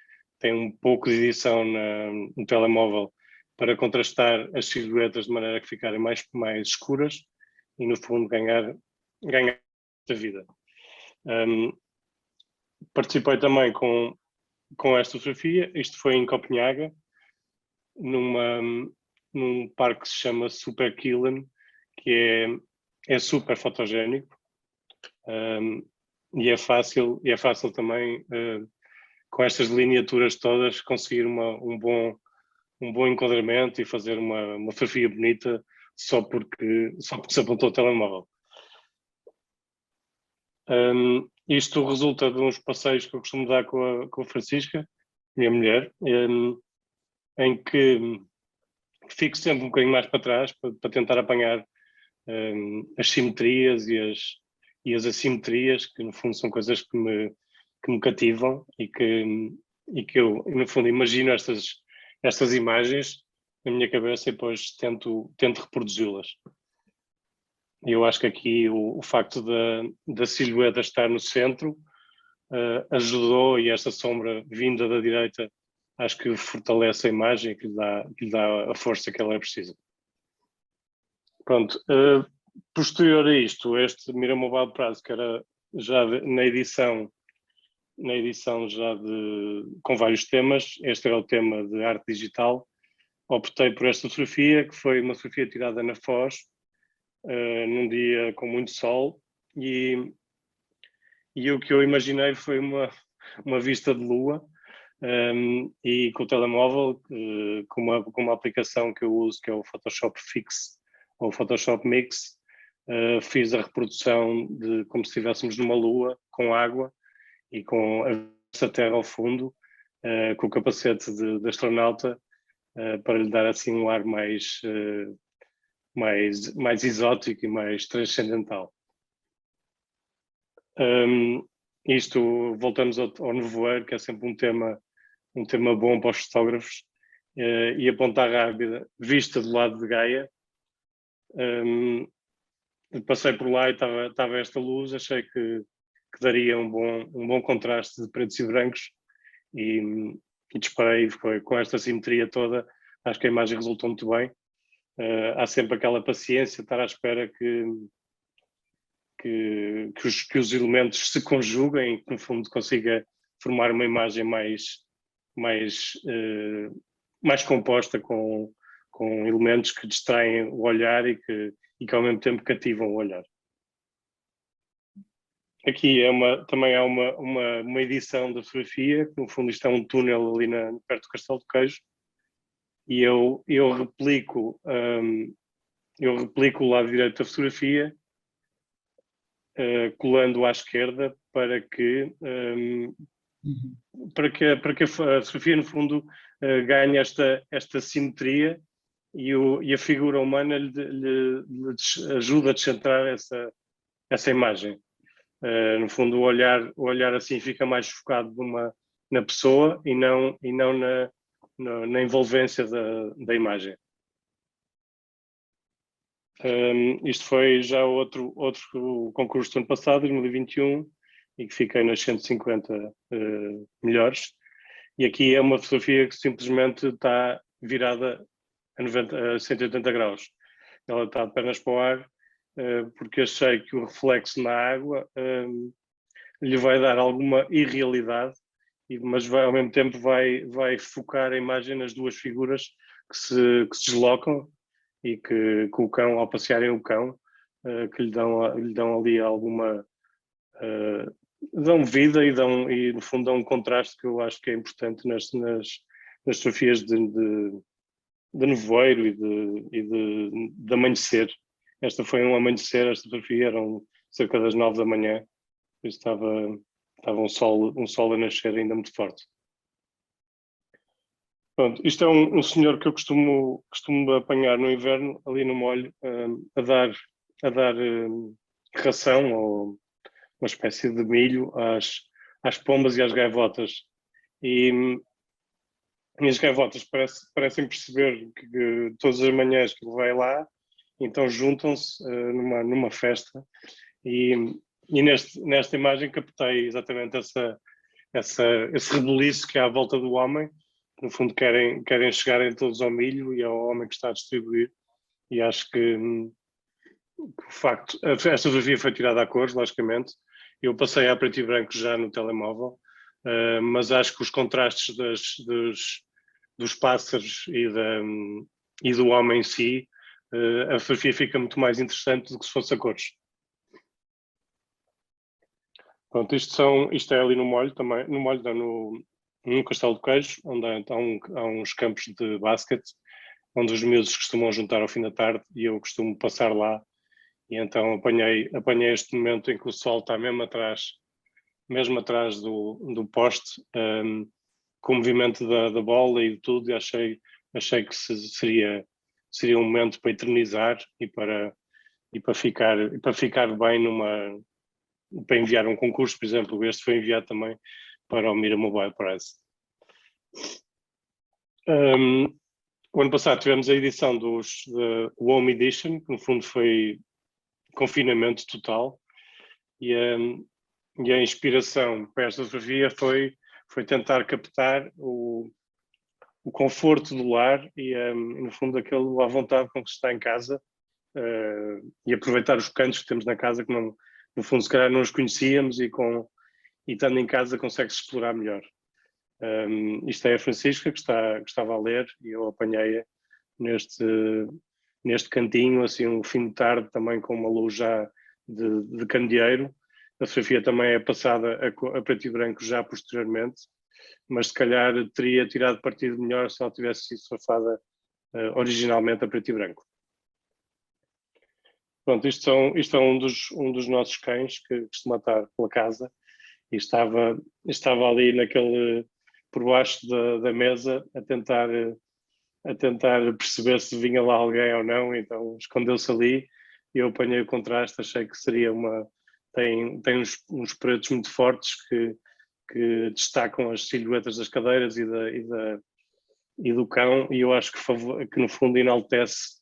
um pouco de edição no telemóvel para contrastar as silhuetas de maneira que ficarem mais escuras e no fundo ganhar a vida. Participei também com esta fotografia. Isto foi em Copenhaga, num parque que se chama Superkilen, que é super fotogénico, e é fácil também, com estas lineaturas todas, conseguir um bom enquadramento e fazer uma fotografia bonita só porque se apontou o telemóvel. Isto resulta de uns passeios que eu costumo dar com a Francisca, minha mulher, em que fico sempre um bocadinho mais para trás para tentar apanhar as simetrias e as assimetrias, que no fundo são coisas que me cativam e que eu, no fundo, imagino estas imagens na minha cabeça e depois tento reproduzi-las. Eu acho que aqui o facto da silhueta estar no centro ajudou, e esta sombra vinda da direita acho que fortalece a imagem, que lhe dá a força que ela é precisa. Pronto, posterior a isto, este Miramobile de Prazo, que era já na edição já com vários temas, este era o tema de arte digital, optei por esta fotografia, que foi uma fotografia tirada na Foz, num dia com muito sol, e o que eu imaginei foi uma vista de lua, e com o telemóvel, com uma aplicação que eu uso, que é o Photoshop Fix ou Photoshop Mix, fiz a reprodução de como se estivéssemos numa lua, com água e com a terra ao fundo, com o capacete de astronauta, para lhe dar assim um ar mais exótico e mais transcendental. Voltamos ao nevoeiro, que é sempre um tema bom para os fotógrafos, e a Ponta Rábida, vista do lado de Gaia. Passei por lá e estava esta luz, achei que daria um bom contraste de pretos e brancos, e disparei, foi com esta simetria toda, acho que a imagem resultou muito bem. Há sempre aquela paciência de estar à espera que os elementos se conjuguem e que no fundo consiga formar uma imagem mais composta, com elementos que distraem o olhar e que ao mesmo tempo cativam o olhar. Aqui também há uma edição da fotografia, que no fundo isto é um túnel ali perto do Castelo do Queijo, e eu replico o lado direito da fotografia, colando à esquerda para que a fotografia no fundo ganhe esta simetria, e a figura humana lhe ajuda a descentrar essa imagem. No fundo o olhar assim fica mais focado na pessoa e não na envolvência da imagem. Isto foi já outro concurso do ano passado, 2021, e que fiquei nas 150 melhores. E aqui é uma fotografia que simplesmente está virada a 180 graus. Ela está de pernas para o ar, porque achei que o reflexo na água lhe vai dar alguma irrealidade, mas ao mesmo tempo vai focar a imagem nas duas figuras que se deslocam, e que o cão, ao passearem o cão, que lhe dão ali alguma... dão vida e no fundo dão um contraste que eu acho que é importante nas fotografias de nevoeiro e de amanhecer. Esta foi um amanhecer, esta fotografia era cerca das 9 da manhã, estava um sol a nascer ainda muito forte. Pronto, isto é um senhor que eu costumo apanhar no inverno, ali no molho, a dar ração ou uma espécie de milho às pombas e às gaivotas. E as gaivotas parecem perceber que todas as manhãs que ele vai lá, então juntam-se numa festa. E nesta imagem captei exatamente esse rebuliço que há à volta do homem, que no fundo querem chegarem todos ao milho e ao homem que está a distribuir. E acho que o facto, esta fotografia foi tirada a cores, logicamente. Eu passei a preto e branco já no telemóvel, mas acho que os contrastes dos pássaros e do homem em si, a fotografia fica muito mais interessante do que se fosse a cores. Pronto, isto é ali no molho também, no molho num castelo de queijo, onde há uns campos de basquete, onde os miúdos costumam juntar ao fim da tarde e eu costumo passar lá. E então apanhei este momento em que o sol está mesmo atrás do poste, com o movimento da bola e de tudo, e achei que seria um momento para eternizar e para ficar bem para enviar um concurso, por exemplo. Este foi enviado também para o Mira Mobile Prize. O ano passado tivemos a edição do Home Edition, que no fundo foi confinamento total, e a inspiração para esta fotografia foi tentar captar o conforto do lar e no fundo aquele à vontade com que se está em casa, e aproveitar os cantos que temos na casa, que não, no fundo se calhar não os conhecíamos, e estando em casa consegue-se explorar melhor. Isto é a Francisca que estava a ler, e eu apanhei-a neste cantinho, assim, um fim de tarde, também com uma luz já de candeeiro. A fotografia também é passada a preto e branco já posteriormente, mas se calhar teria tirado partido melhor se ela tivesse sido fotografada originalmente a preto e branco. Pronto, isto é um dos nossos cães que costuma estar pela casa, e estava ali por baixo da mesa a tentar perceber se vinha lá alguém ou não, então escondeu-se ali e eu apanhei o contraste, achei que seria tem uns pretos muito fortes que destacam as silhuetas das cadeiras e do cão, e eu acho que no fundo enaltece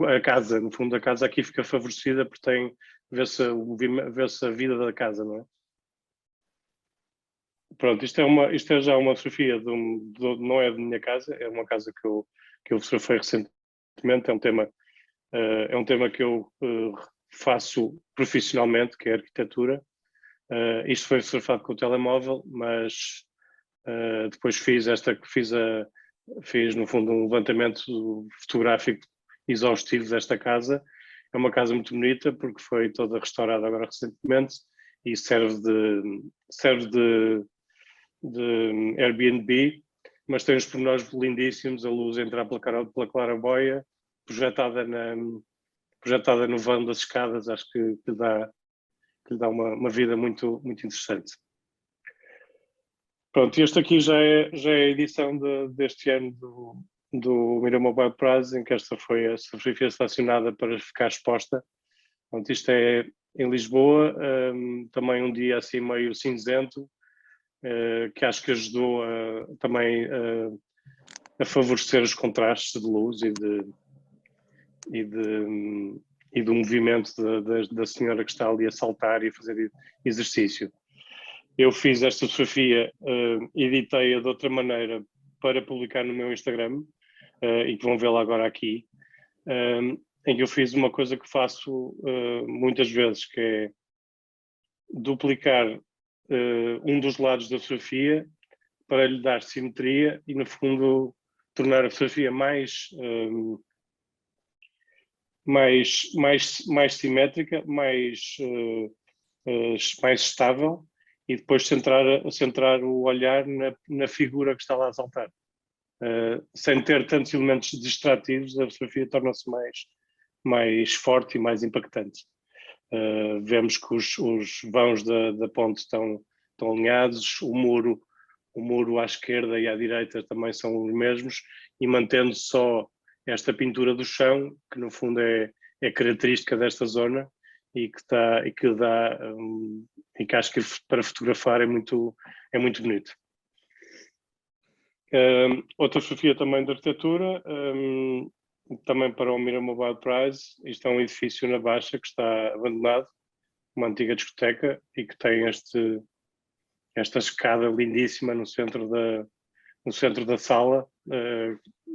a casa. No fundo, a casa aqui fica favorecida porque vê-se a vida da casa, não é? Pronto, isto é já uma fotografia não é da minha casa, é uma casa que eu fotografei recentemente. É um tema que eu faço profissionalmente, que é a arquitetura. Isto foi fotografado com o telemóvel, mas depois fiz no fundo um levantamento fotográfico exaustivo desta casa. É uma casa muito bonita porque foi toda restaurada agora recentemente e serve de Airbnb, mas tem uns pormenores lindíssimos, a luz a entrar pela claraboia, projetada no vão das escadas. Acho que lhe dá uma vida muito, muito interessante. Pronto, este aqui já é a edição deste ano do Mira Mobile Prize, em que esta foi a fotografia selecionada para ficar exposta. Pronto, isto é em Lisboa, também um dia assim meio cinzento, que acho que ajudou também a favorecer os contrastes de luz e do movimento da senhora que está ali a saltar e a fazer exercício. Eu fiz esta fotografia, editei-a de outra maneira para publicar no meu Instagram, e que vão vê-la agora aqui, em que eu fiz uma coisa que faço muitas vezes, que é duplicar um dos lados da fotografia para lhe dar simetria e, no fundo, tornar a fotografia mais simétrica, mais estável, e depois centrar o olhar na figura que está lá a saltar. Sem ter tantos elementos distrativos, a fotografia torna-se mais forte e mais impactante. Vemos que os vãos da ponte estão alinhados, o muro à esquerda e à direita também são os mesmos, e mantendo só esta pintura do chão, que no fundo é característica desta zona e que acho que para fotografar é muito bonito. Outra fotografia também de arquitetura, também para o Mira Mobile Prize. Isto é um edifício na Baixa que está abandonado, uma antiga discoteca, e que tem esta escada lindíssima no centro da sala.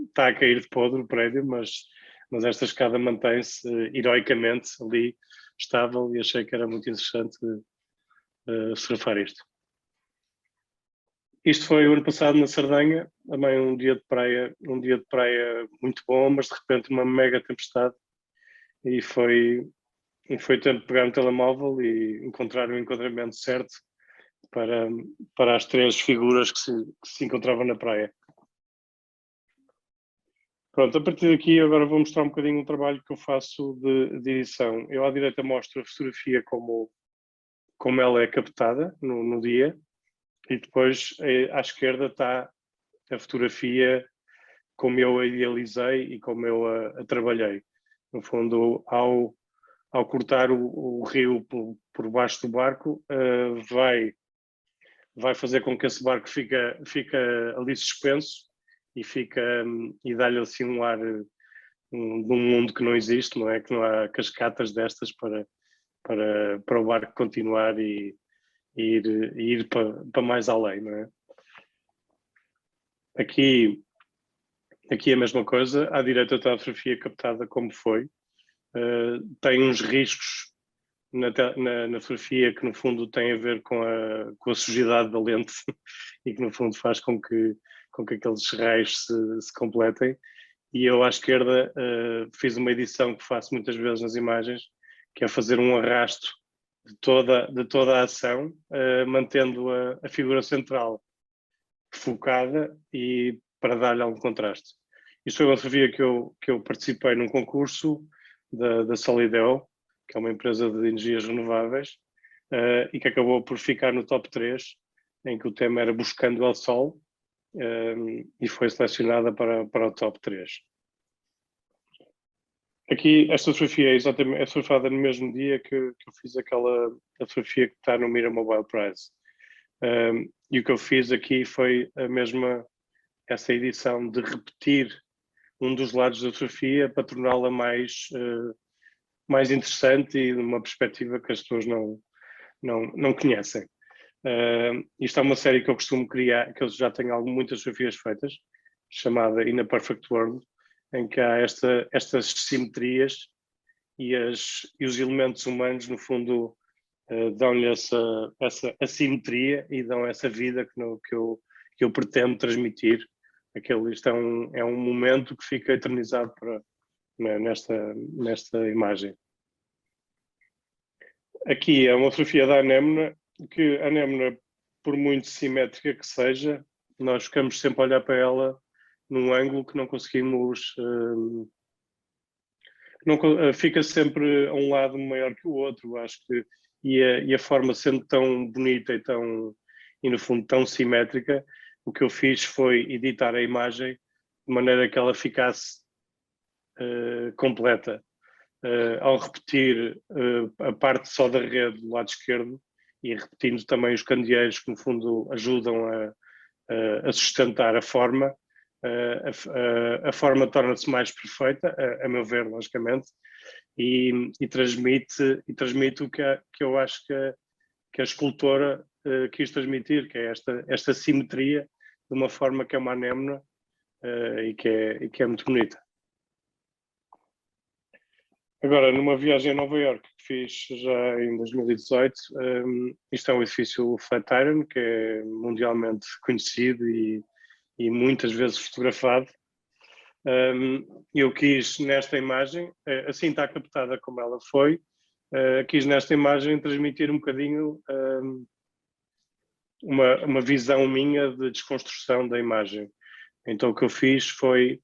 Está a cair de podre o prédio, mas esta escada mantém-se heroicamente ali, estável, e achei que era muito interessante fotografar isto. Isto foi o ano passado na Sardenha, também um dia de praia muito bom, mas de repente uma mega tempestade, e foi tempo de pegar no telemóvel e encontrar o enquadramento certo para as 3 figuras que se encontravam na praia. Pronto, a partir daqui agora vou mostrar um bocadinho o trabalho que eu faço de edição. Eu à direita mostro a fotografia como ela é captada no dia, e depois à esquerda está a fotografia como eu a idealizei e como eu a trabalhei. No fundo, ao cortar o rio por baixo do barco, vai fazer com que esse barco fica ali suspenso e dá-lhe assim um ar de um mundo que não existe, não é? Que não há cascatas destas para o barco continuar e ir para mais além, não é? Aqui a mesma coisa, à direita está a fotografia captada como foi. Tem uns riscos na fotografia que no fundo tem a ver com a sujidade da lente e que no fundo faz com que aqueles raios se completem. E eu à esquerda fiz uma edição que faço muitas vezes nas imagens, que é fazer um arrasto de toda a ação, mantendo a figura central focada e para dar-lhe algum contraste. Isto foi uma fotografia que eu participei num concurso da Solideo, que é uma empresa de energias renováveis, e que acabou por ficar no top 3, em que o tema era Buscando o Sol, e foi selecionada para o top 3. Aqui, esta fotografia é fotografada no mesmo dia que eu fiz a fotografia que está no Mira Mobile Prize. E o que eu fiz aqui foi essa edição de repetir um dos lados da fotografia para torná-la mais interessante e numa perspectiva que as pessoas não conhecem. Isto é uma série que eu costumo criar, que eu já tenho muitas fotografias feitas, chamada In a Perfect World, em que há estas simetrias e os elementos humanos, no fundo, dão-lhe essa assimetria e dão essa vida que eu pretendo transmitir. Isto é um momento que fica eternizado nesta imagem. Aqui é uma fotografia da anémona, que a anémona, por muito simétrica que seja, nós ficamos sempre a olhar para ela num ângulo que não conseguimos... fica sempre a um lado maior que o outro, acho que, e a forma sendo tão bonita e no fundo tão simétrica, o que eu fiz foi editar a imagem de maneira que ela ficasse completa. Ao repetir a parte só da rede do lado esquerdo e repetindo também os candeeiros que no fundo ajudam a sustentar a forma, a forma torna-se mais perfeita, a meu ver, logicamente, e transmite o que eu acho que a escultora quis transmitir, que é esta simetria de uma forma que é uma anémona e que é muito bonita. Agora, numa viagem a Nova Iorque que fiz já em 2018, isto é um edifício Flatiron, que é mundialmente conhecido e muitas vezes fotografado. Eu quis nesta imagem, assim está captada como ela foi, quis nesta imagem transmitir um bocadinho uma visão minha de desconstrução da imagem. Então o que eu fiz foi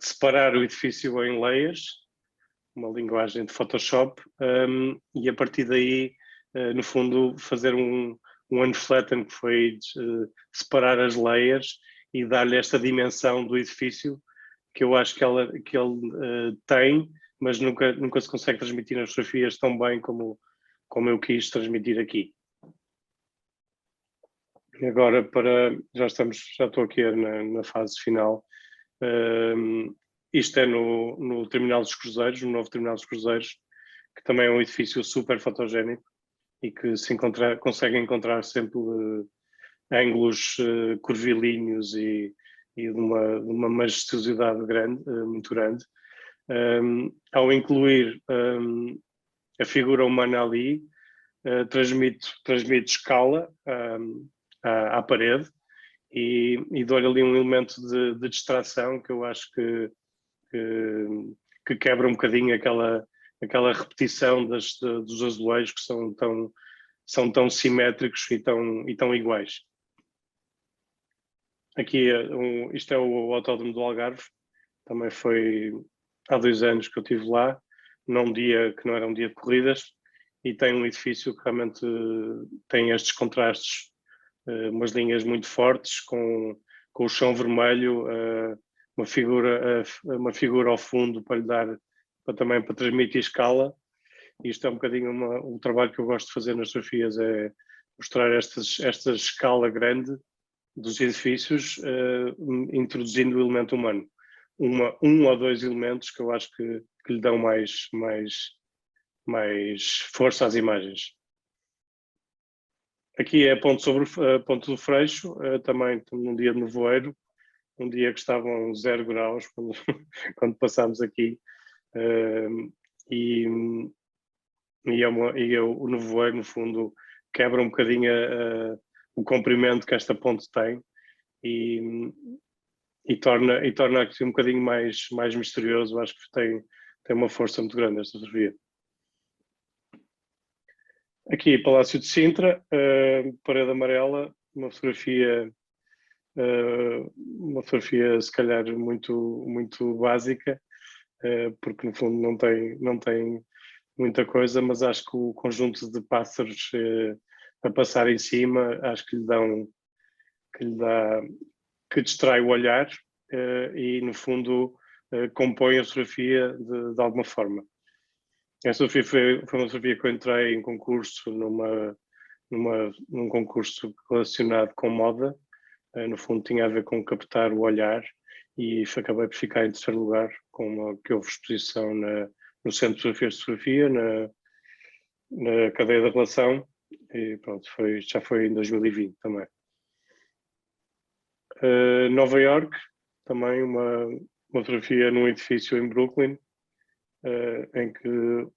separar o edifício em layers, uma linguagem de Photoshop, e a partir daí, no fundo, fazer um unflatten, que foi separar as layers e dar-lhe esta dimensão do edifício que eu acho que ele tem, mas nunca se consegue transmitir nas fotografias tão bem como eu quis transmitir aqui. Agora, já estou aqui na fase final. Isto é no Terminal dos Cruzeiros, no novo Terminal dos Cruzeiros, que também é um edifício super fotogénico e que consegue encontrar sempre ângulos curvilíneos e de uma majestosidade grande, muito grande. Ao incluir a figura humana ali, transmite escala à parede e dou-lhe ali um elemento de distração que eu acho que quebra um bocadinho aquela repetição dos azulejos que são tão simétricos e tão iguais. Aqui, isto é o Autódromo do Algarve, também foi há 2 anos que eu estive lá, num dia que não era um dia de corridas, e tem um edifício que realmente tem estes contrastes, umas linhas muito fortes, com o chão vermelho, uma figura ao fundo também para transmitir escala. Isto é um bocadinho o trabalho que eu gosto de fazer nas fotografias, é mostrar esta escala grande dos edifícios, introduzindo o elemento humano. Um ou 2 elementos que eu acho que lhe dão mais força às imagens. Aqui é ponto do Freixo, também num dia de nevoeiro, um dia que estavam 0 graus quando passámos aqui, o nevoeiro, no fundo, quebra um bocadinho o comprimento que esta ponte tem e torna aqui um bocadinho mais misterioso. Acho que tem uma força muito grande esta fotografia. Aqui, Palácio de Sintra, parede amarela, uma fotografia se calhar muito básica, porque no fundo não tem muita coisa, mas acho que o conjunto de pássaros a passar em cima, acho que que distrai o olhar e no fundo compõe a fotografia de alguma forma. Esta fotografia foi uma fotografia que eu entrei em concurso num concurso relacionado com moda. No fundo tinha a ver com captar o olhar e acabei por ficar em 3º lugar, que houve exposição no Centro de Fotografias de Fotografia, na cadeia da relação, e pronto, já foi em 2020 também. Nova York, também uma fotografia num edifício em Brooklyn, em que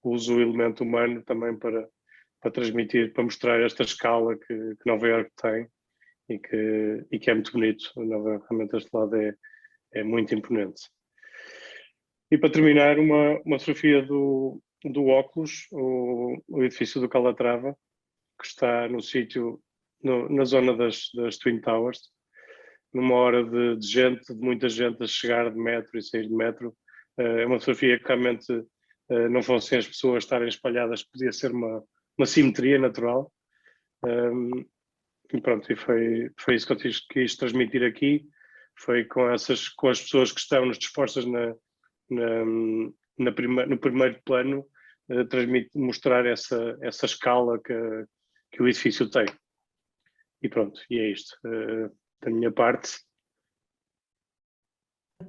uso o elemento humano também para transmitir, para mostrar esta escala que Nova York tem e que é muito bonito. Nova York, realmente este lado é muito imponente. E para terminar, uma fotografia do Óculos, o edifício do Calatrava, que está no sítio, na zona das Twin Towers, numa hora de muita gente a chegar de metro e sair de metro. É uma fotografia que realmente não fossem as pessoas estarem espalhadas, podia ser uma simetria natural. E pronto, e foi isso que eu quis transmitir aqui, foi com as pessoas que estão dispostas no primeiro plano, mostrar essa escala que o edifício tem. E pronto, e é isto. Da minha parte.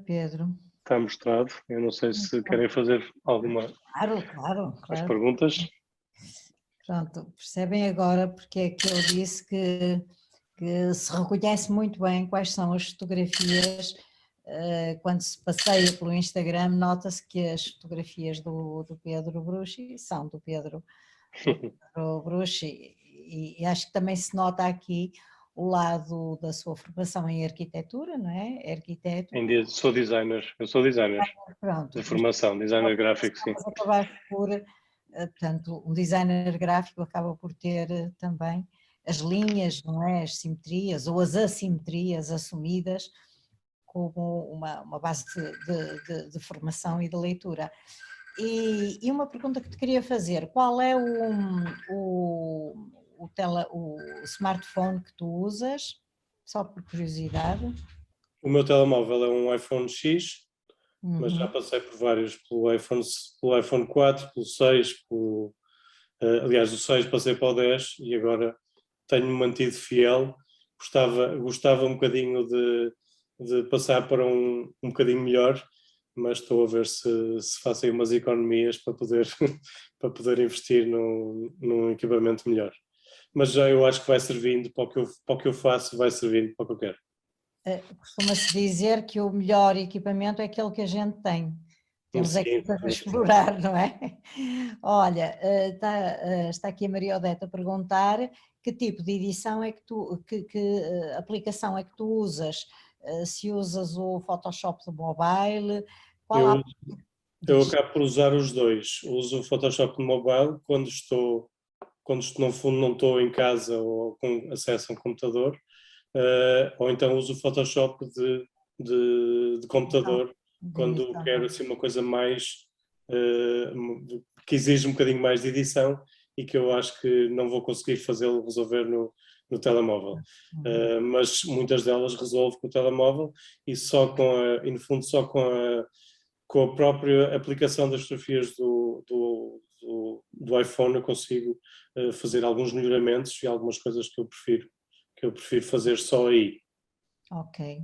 Pedro. Está mostrado. Eu não sei se querem fazer alguma Claro. as perguntas. Pronto, percebem agora porque é que eu disse que se reconhece muito bem quais são as fotografias. Quando se passeia pelo Instagram, nota-se que as fotografias do Pedro Bruschi são do Pedro Bruschi, e acho que também se nota aqui o lado da sua formação em arquitetura, não é? É arquiteto. Eu sou designer Pronto, de formação, designer gráfico, sim. Acabaste por, portanto, um designer gráfico acaba por ter também as linhas, não é? As simetrias ou as assimetrias assumidas como uma base de formação e de leitura. E uma pergunta que te queria fazer, qual é o smartphone que tu usas, só por curiosidade? O meu telemóvel é um iPhone X, mas já Uhum. passei por vários, pelo iPhone 4, pelo 6, aliás, o 6 passei para o 10 e agora tenho-me mantido fiel. Gostava um bocadinho de passar para um bocadinho melhor, mas estou a ver se faço aí umas economias para poder, para poder investir num equipamento melhor. Mas já eu acho que vai servindo para o que eu faço, vai servindo para o que eu quero. Costuma-se dizer que o melhor equipamento é aquele que a gente tem. Temos Sim, aqui para explorar, não é? Olha, está aqui a Maria Odete a perguntar que tipo de edição é que que aplicação é que tu usas? Se usas o Photoshop do mobile, qual Eu, a... eu Diz. acabo por usar os dois. Uso o Photoshop no mobile quando no fundo não estou em casa ou com acesso a um computador, ou então uso o Photoshop de computador De quando quero edição. assim uma coisa mais que exige um bocadinho mais de edição e que eu acho que não vou conseguir fazê-lo resolver no telemóvel. Mas muitas delas resolvo com o telemóvel e no fundo só com a própria aplicação das fotografias do iPhone eu consigo fazer alguns melhoramentos e algumas coisas que eu prefiro fazer só aí. Ok,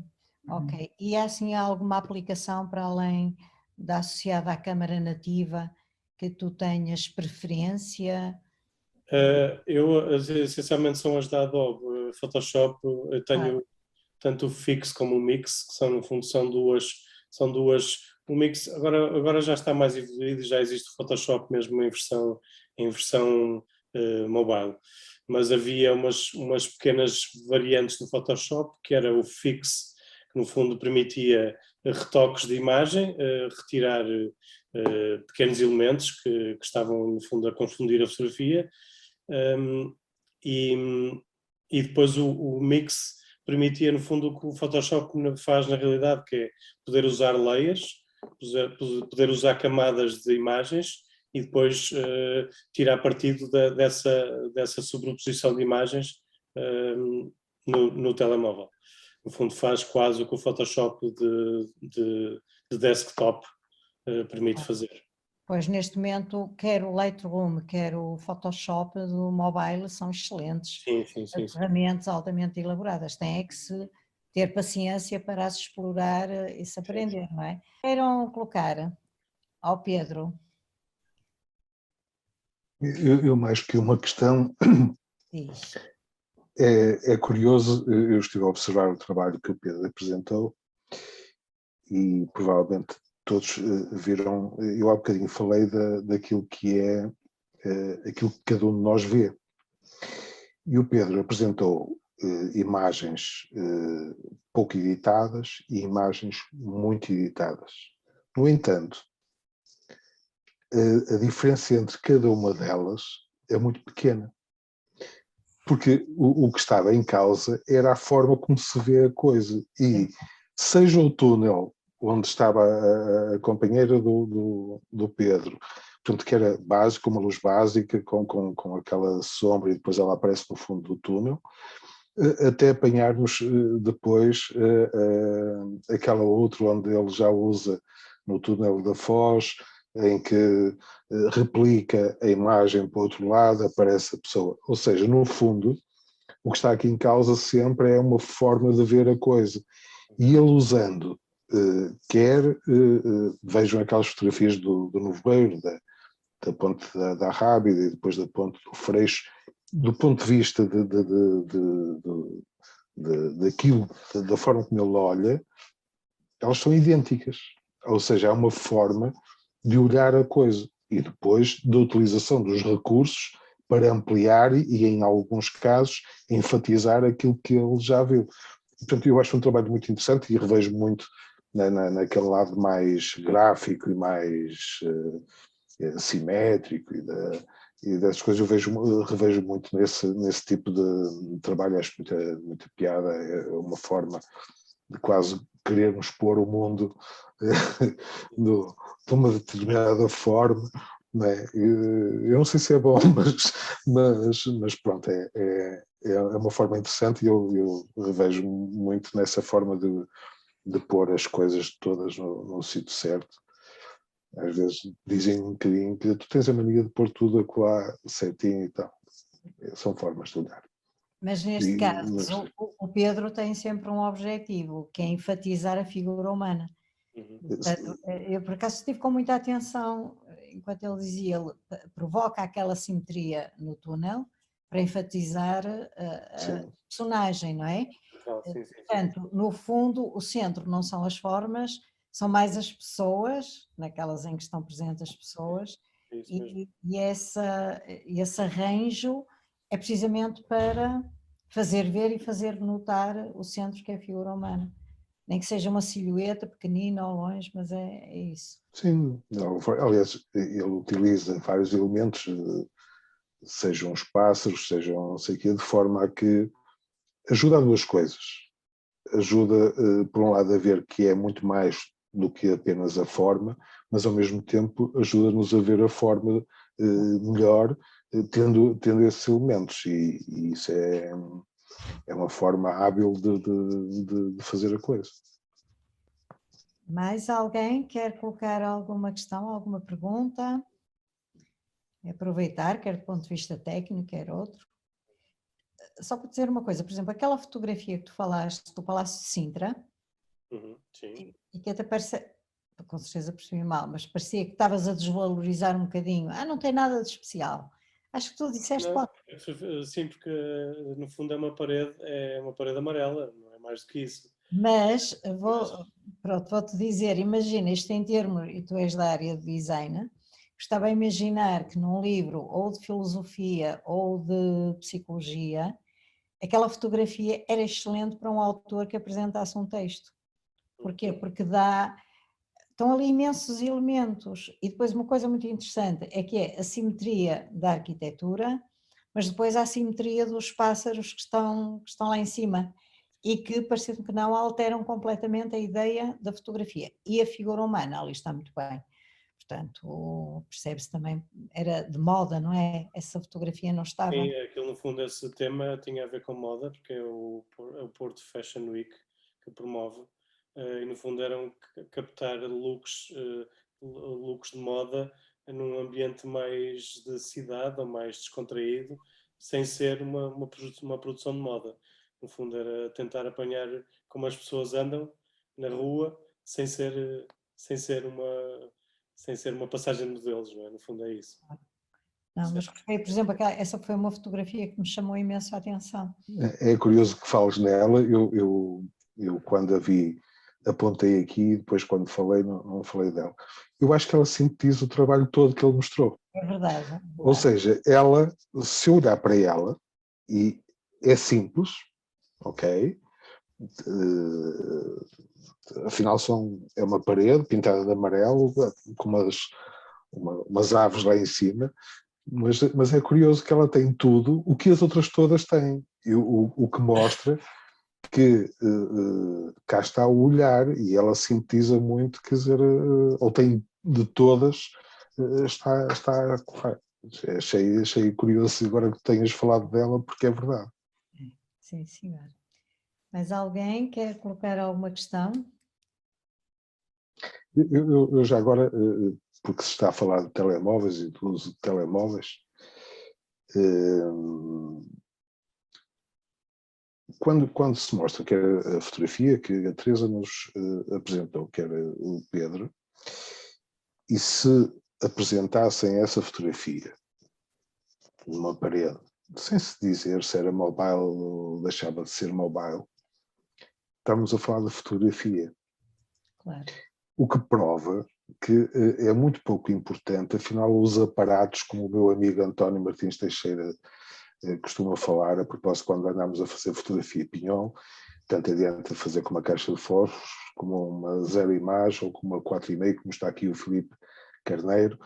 ok. E há assim alguma aplicação para além da associada à câmara nativa que tu tenhas preferência? Essencialmente são as da Adobe Photoshop, eu tenho tanto o Fix como o Mix, que são no fundo são duas, o Mix agora já está mais evoluído, já existe o Photoshop mesmo em versão mobile, mas havia umas pequenas variantes do Photoshop, que era o Fix, que no fundo permitia retoques de imagem, retirar pequenos elementos que estavam no fundo a confundir a fotografia, e depois o Mix permitia no fundo o que o Photoshop faz na realidade, que é poder usar layers, poder usar camadas de imagens e depois tirar partido dessa sobreposição de imagens no telemóvel. No fundo faz quase o que o Photoshop de desktop permite fazer. Pois neste momento, quer o Lightroom, quer o Photoshop do mobile são excelentes. Sim. Ferramentas altamente elaboradas. Tem é que se ter paciência para as explorar e se aprender, não é? Queiram colocar ao Pedro. Eu mais que uma questão, Diz. é curioso, eu estive a observar o trabalho que o Pedro apresentou e provavelmente todos viram, eu há bocadinho falei daquilo que é aquilo que cada um de nós vê. E o Pedro apresentou imagens pouco editadas e imagens muito editadas. No entanto, a diferença entre cada uma delas é muito pequena. Porque o que estava em causa era a forma como se vê a coisa. E seja o túnel onde estava a companheira do Pedro, portanto, que era básico, uma luz básica, com aquela sombra, e depois ela aparece no fundo do túnel, até apanharmos depois aquela outra onde ele já usa no túnel da Foz, em que replica a imagem para o outro lado, aparece a pessoa. Ou seja, no fundo, o que está aqui em causa sempre é uma forma de ver a coisa. E ele usando, vejam aquelas fotografias do Nevoeiro, da ponte da Rábida e depois da ponte do Freixo, do ponto de vista daquilo, da forma como ele olha, elas são idênticas. Ou seja, há uma forma de olhar a coisa e depois da utilização dos recursos para ampliar e, em alguns casos, enfatizar aquilo que ele já viu. Portanto, eu acho um trabalho muito interessante e revejo muito naquele lado mais gráfico e mais simétrico e dessas coisas. Eu revejo muito nesse tipo de trabalho. Acho muita piada, é uma forma de quase querermos pôr o mundo de uma determinada forma, não é? Eu não sei se é bom, mas pronto, é uma forma interessante e eu revejo muito nessa forma de pôr as coisas todas no sítio certo. Às vezes dizem um bocadinho que tu tens a mania de pôr tudo acolá certinho e tal. São formas de olhar. Mas neste caso, o Pedro tem sempre um objetivo, que é enfatizar a figura humana. Portanto, eu por acaso estive com muita atenção, enquanto ele dizia, ele provoca aquela simetria no túnel para enfatizar a personagem, não é? Sim. Portanto, no fundo, o centro não são as formas, são mais as pessoas, naquelas em que estão presentes as pessoas, e esse arranjo é precisamente para fazer ver e fazer notar o centro, que é a figura humana. Nem que seja uma silhueta pequenina ao longe, mas é isso. Sim, aliás, ele utiliza vários elementos, sejam os pássaros, sejam não sei o quê, de forma a que ajuda a duas coisas. Ajuda, por um lado, a ver que é muito mais do que apenas a forma, mas ao mesmo tempo ajuda-nos a ver a forma melhor, tendo esses elementos, e isso é uma forma hábil de fazer a coisa. Mais alguém quer colocar alguma questão, alguma pergunta? Aproveitar, quer do ponto de vista técnico, quer outro. Só para dizer uma coisa, por exemplo, aquela fotografia que tu falaste do Palácio de Sintra, sim. e que até parece, com certeza percebi mal, mas parecia que estavas a desvalorizar um bocadinho. Não tem nada de especial. Acho que tu disseste Não, sim, porque no fundo é uma parede amarela, não é mais do que isso. Mas vou-te dizer, imagina isto em termos, e tu és da área de design, gostava a imaginar que num livro ou de filosofia ou de psicologia, aquela fotografia era excelente para um autor que apresentasse um texto. Porquê? Porque estão ali imensos elementos. E depois uma coisa muito interessante é que é a simetria da arquitetura, mas depois a simetria dos pássaros que estão lá em cima e que, parecendo que não, alteram completamente a ideia da fotografia. E a figura humana ali está muito bem. Portanto, percebe-se também, era de moda, não é? Essa fotografia não estava... Sim, aquilo no fundo, esse tema tinha a ver com moda, porque é o Porto Fashion Week que promove, e no fundo eram captar looks de moda num ambiente mais de cidade ou mais descontraído, sem ser uma produção de moda. No fundo era tentar apanhar como as pessoas andam na rua, sem ser uma passagem de modelos, não é? No fundo é isso. Não, mas gostei, por exemplo, essa foi uma fotografia que me chamou imenso a atenção. É curioso que fales nela, eu quando a vi apontei aqui, depois quando falei não falei dela. Eu acho que ela sintetiza o trabalho todo que ele mostrou. É verdade. Ou seja, ela, se eu olhar para ela, e é simples, ok? Afinal é uma parede pintada de amarelo, com umas aves lá em cima, mas é curioso que ela tem tudo o que as outras todas têm, e o que mostra que cá está o olhar, e ela sintetiza muito, quer dizer, ou tem de todas, está a correr. Achei curioso agora que tenhas falado dela, porque é verdade. Sim, senhora. Mas alguém quer colocar alguma questão? Eu já agora, porque se está a falar de telemóveis e do uso de telemóveis, quando se mostra que era a fotografia que a Teresa nos apresentou, que era o Pedro, e se apresentassem essa fotografia numa parede, sem se dizer se era mobile ou deixava de ser mobile, estamos a falar de fotografia. Claro. O que prova que é muito pouco importante, afinal, os aparatos, como o meu amigo António Martins Teixeira costuma falar, a propósito, quando andámos a fazer fotografia pinhão, tanto adianta fazer com uma caixa de fósforos, como uma zero imagem ou com uma 4,5, como está aqui o Filipe Carneiro,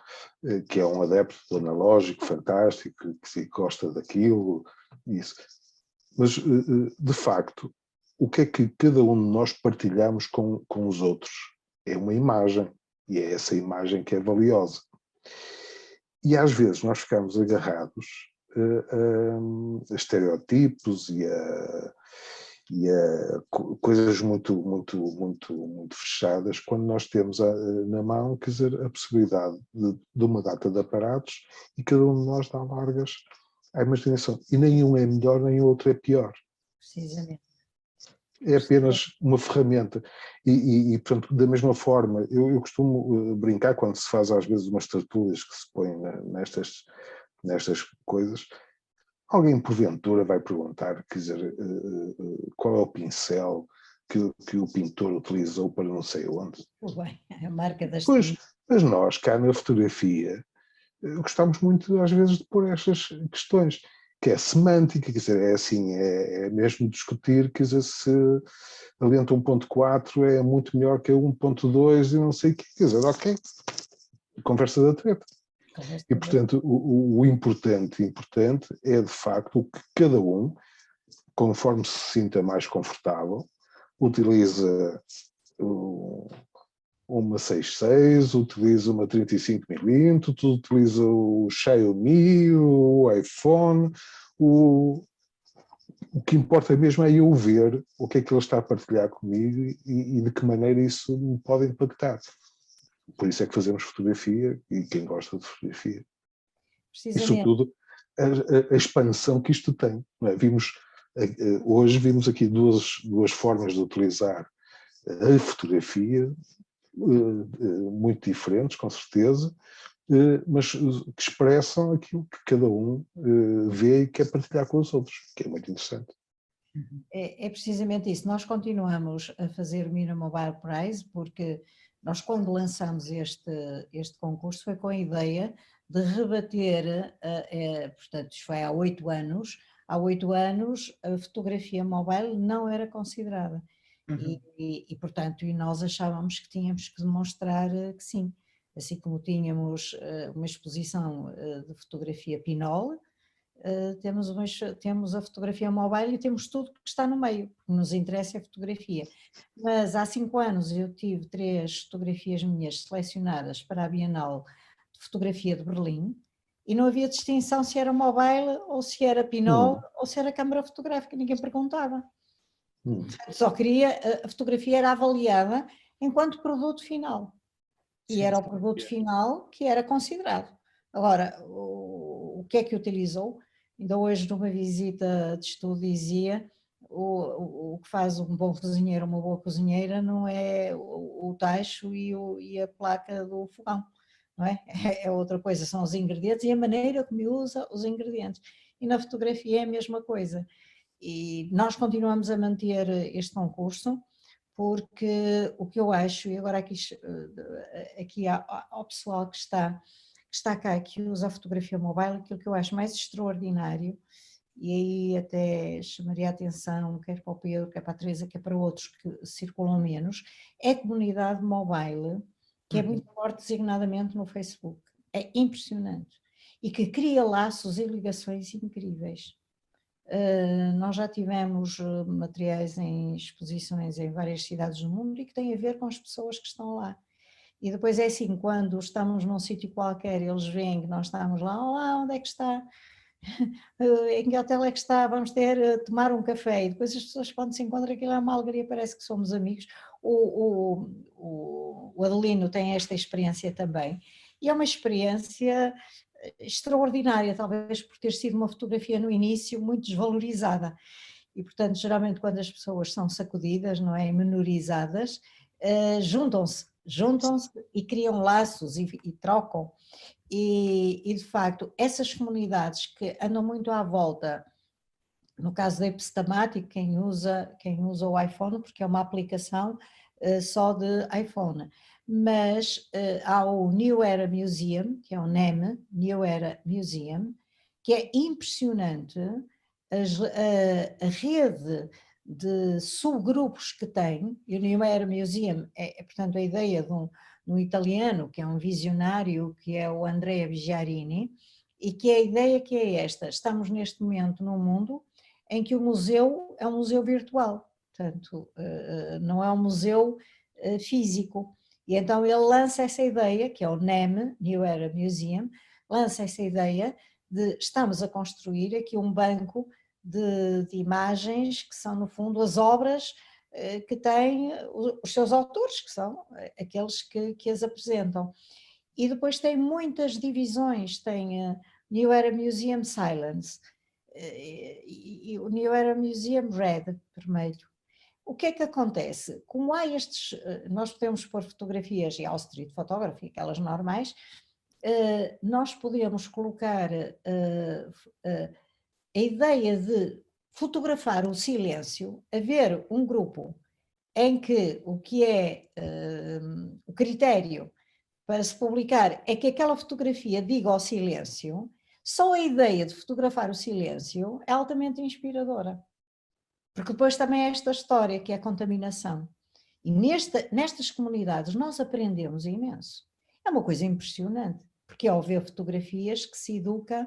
que é um adepto do analógico, fantástico, que se gosta daquilo, isso. Mas, de facto, o que é que cada um de nós partilhamos com os outros? É uma imagem, e é essa imagem que é valiosa. E às vezes nós ficamos agarrados a estereótipos e a coisas muito fechadas, quando nós temos na mão, quer dizer, a possibilidade de uma data de aparatos, e cada um de nós dá largas à imaginação. E nenhum é melhor, nem o outro é pior. Precisamente. É apenas uma ferramenta. Portanto, da mesma forma, eu costumo brincar quando se faz às vezes umas tertúlias que se põem nestas coisas. Alguém porventura vai perguntar, quer dizer, qual é o pincel que o pintor utilizou para não sei onde? Tudo bem, a marca das Pois, tintas. mas nós, cá na fotografia, gostamos muito às vezes de pôr estas questões, que é semântica, quer dizer, é assim, é mesmo discutir, quer dizer, se a lente 1.4 é muito melhor que a 1.2 e não sei o quê, quer dizer, ok, conversa da treta. E, portanto, o importante é, de facto, o que cada um, conforme se sinta mais confortável, utiliza uma 6.6, utiliza uma 35mm, utiliza o Xiaomi, o iPhone, o que importa mesmo é eu ver o que é que ele está a partilhar comigo e de que maneira isso me pode impactar. Por isso é que fazemos fotografia, e quem gosta de fotografia. E sobretudo a expansão que isto tem. Não é? Hoje vimos aqui duas formas de utilizar a fotografia, muito diferentes, com certeza, mas que expressam aquilo que cada um vê e quer partilhar com os outros, que é muito interessante. É precisamente isso. Nós continuamos a fazer o Mina Mobile Prize porque nós, quando lançamos este concurso, foi com a ideia de rebater, portanto, isto foi há 8 anos. Há 8 anos a fotografia mobile não era considerada. Portanto, nós achávamos que tínhamos que demonstrar que sim. Assim como tínhamos uma exposição de fotografia Pinol, temos a fotografia mobile e temos tudo que está no meio, porque nos interessa a fotografia. Mas há 5 anos eu tive 3 fotografias minhas selecionadas para a Bienal de Fotografia de Berlim e não havia distinção se era mobile ou se era Pinol ou se era câmara fotográfica, ninguém perguntava. Só queria, a fotografia era avaliada enquanto produto final. E era o produto final que era considerado. Agora, o que é que utilizou? Ainda hoje, numa visita de estudo, dizia o que faz um bom cozinheiro, uma boa cozinheira, não é o tacho e a placa do fogão, não é? É outra coisa, são os ingredientes e a maneira como usa os ingredientes. E na fotografia é a mesma coisa. E nós continuamos a manter este concurso, porque o que eu acho, e agora aqui ao pessoal que está cá, que usa a fotografia mobile, aquilo que eu acho mais extraordinário, e aí até chamaria a atenção, quer para o Pedro, quer para a Teresa, quer para outros que circulam menos, é a comunidade mobile, que é muito forte designadamente no Facebook. É impressionante. E que cria laços e ligações incríveis. Nós já tivemos materiais em exposições em várias cidades do mundo e que têm a ver com as pessoas que estão lá. E depois é assim, quando estamos num sítio qualquer, eles veem que nós estamos lá, olá, onde é que está? Em que hotel é que está? Vamos tomar um café. E depois as pessoas, quando se encontram, aquilo é uma alegria, parece que somos amigos. O Adelino tem esta experiência também. E é uma experiência extraordinária, talvez por ter sido uma fotografia no início muito desvalorizada. E, portanto, geralmente quando as pessoas são sacudidas, não é, menorizadas, juntam-se e criam laços e trocam. E, de facto, essas comunidades que andam muito à volta, no caso da Epistamatic, quem usa o iPhone, porque é uma aplicação só de iPhone, mas há o New Era Museum, que é o NEM, New Era Museum, que é impressionante a rede de subgrupos que tem, e o New Era Museum portanto, a ideia de um italiano, que é um visionário, que é o Andrea Vigiarini, e que a ideia que é esta: estamos neste momento num mundo em que o museu é um museu virtual. portanto, não é um museu físico. E então ele lança essa ideia, que é o NEM, New Era Museum, lança essa ideia de estamos a construir aqui um banco de imagens que são, no fundo, as obras que têm os seus autores, que são aqueles que as apresentam. E depois tem muitas divisões, tem New Era Museum Silence e o New Era Museum Red, vermelho. O que é que acontece? Como há estes, nós podemos pôr fotografias e ao street photography, aquelas normais, nós podemos colocar a ideia de fotografar o silêncio, haver um grupo em que o que é o critério para se publicar é que aquela fotografia diga ao silêncio, só a ideia de fotografar o silêncio é altamente inspiradora. Porque depois também é esta história que é a contaminação. E nestas comunidades nós aprendemos imenso. É uma coisa impressionante, porque ao ver fotografias que se educa,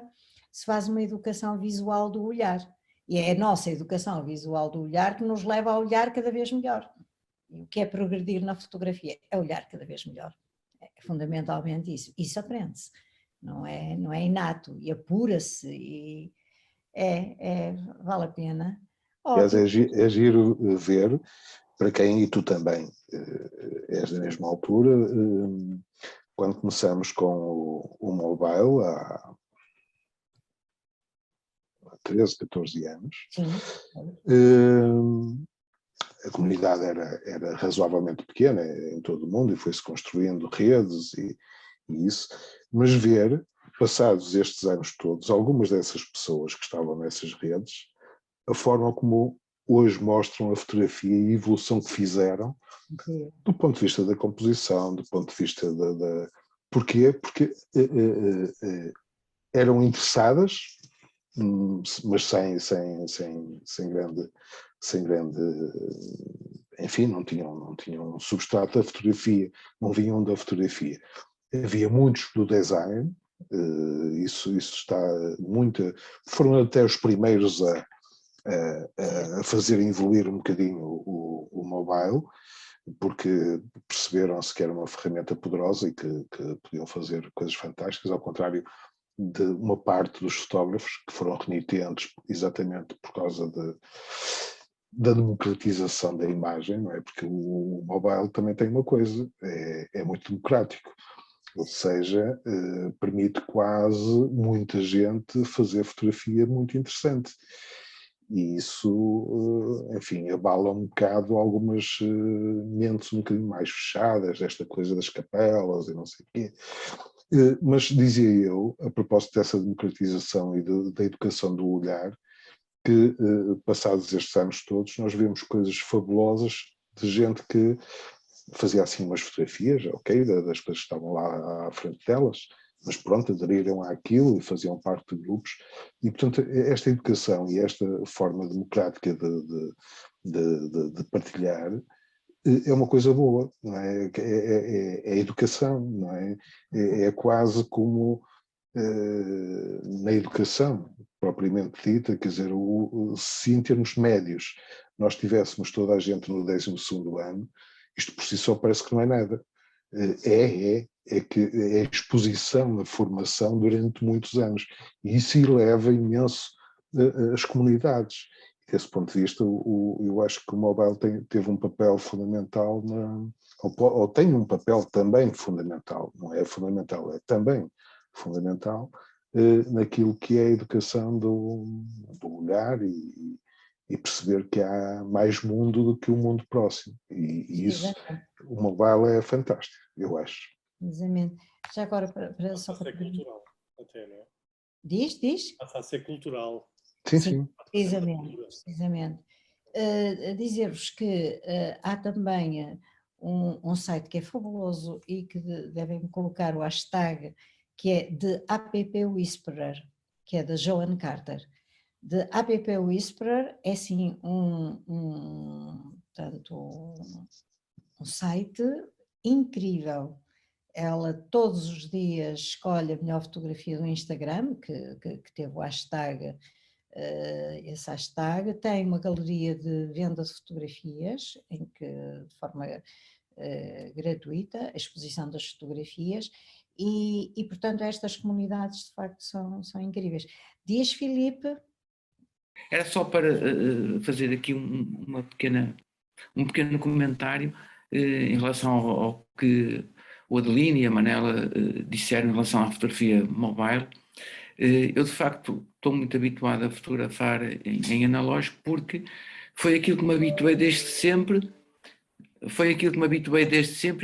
se faz uma educação visual do olhar. E é a nossa educação visual do olhar que nos leva a olhar cada vez melhor. E o que é progredir na fotografia? É olhar cada vez melhor. É fundamentalmente isso. Isso aprende-se. Não é inato e apura-se e vale a pena. Aliás, é giro ver, para quem, e tu também és da mesma altura, quando começamos com o mobile, há 13, 14 anos, a comunidade era razoavelmente pequena em todo o mundo e foi-se construindo redes e isso, mas ver, passados estes anos todos, algumas dessas pessoas que estavam nessas redes, a forma como hoje mostram a fotografia e a evolução que fizeram do ponto de vista da composição, do ponto de vista da... Porquê? Porque eram interessadas, mas sem grande... Enfim, não tinham substrato da fotografia, não vinham da fotografia. Havia muitos do design, isso está muito... Foram até os primeiros a fazer evoluir um bocadinho o mobile, porque perceberam-se que era uma ferramenta poderosa e que podiam fazer coisas fantásticas, ao contrário de uma parte dos fotógrafos que foram renitentes exatamente por causa da democratização da imagem, não é? Porque o mobile também tem uma coisa, é muito democrático, ou seja, permite quase muita gente fazer fotografia muito interessante. E isso, enfim, abala um bocado algumas mentes um bocadinho mais fechadas, esta coisa das capelas e não sei o quê. Mas dizia eu, a propósito dessa democratização e da educação do olhar, que passados estes anos todos, nós vemos coisas fabulosas de gente que fazia assim umas fotografias, ok, das coisas que estavam lá à frente delas, mas pronto, aderiram àquilo e faziam parte de grupos. E, portanto, esta educação e esta forma democrática de partilhar é uma coisa boa, não é? É educação, não é? É quase como na educação propriamente dita, quer dizer, se em termos médios nós tivéssemos toda a gente no 12º ano, isto por si só parece que não é nada. É que é exposição, a formação durante muitos anos. E isso eleva imenso as comunidades. Desse ponto de vista, eu acho que o mobile teve um papel fundamental, ou tem um papel também fundamental, não é fundamental, é também fundamental, naquilo que é a educação do olhar e perceber que há mais mundo do que o mundo próximo. E isso, o mobile é fantástico, eu acho. Exatamente. Já agora, só para ser cultural, até, não é? Diz? Passa a ser cultural. Sim. Precisamente. Dizer-vos que há também um site que é fabuloso e que devem colocar o hashtag, que é de App Whisperer, que é da Joan Carter. De App Whisperer é sim um site incrível. Ela todos os dias escolhe a melhor fotografia do Instagram, que teve o hashtag esse hashtag, tem uma galeria de venda de fotografias, em que de forma gratuita, a exposição das fotografias, e portanto estas comunidades de facto são incríveis. Dias, Filipe? Era só para fazer aqui um pequeno comentário em relação ao que o Adelino e a Manela disseram em relação à fotografia mobile. Eu de facto estou muito habituado a fotografar em analógico porque foi aquilo que me habituei desde sempre,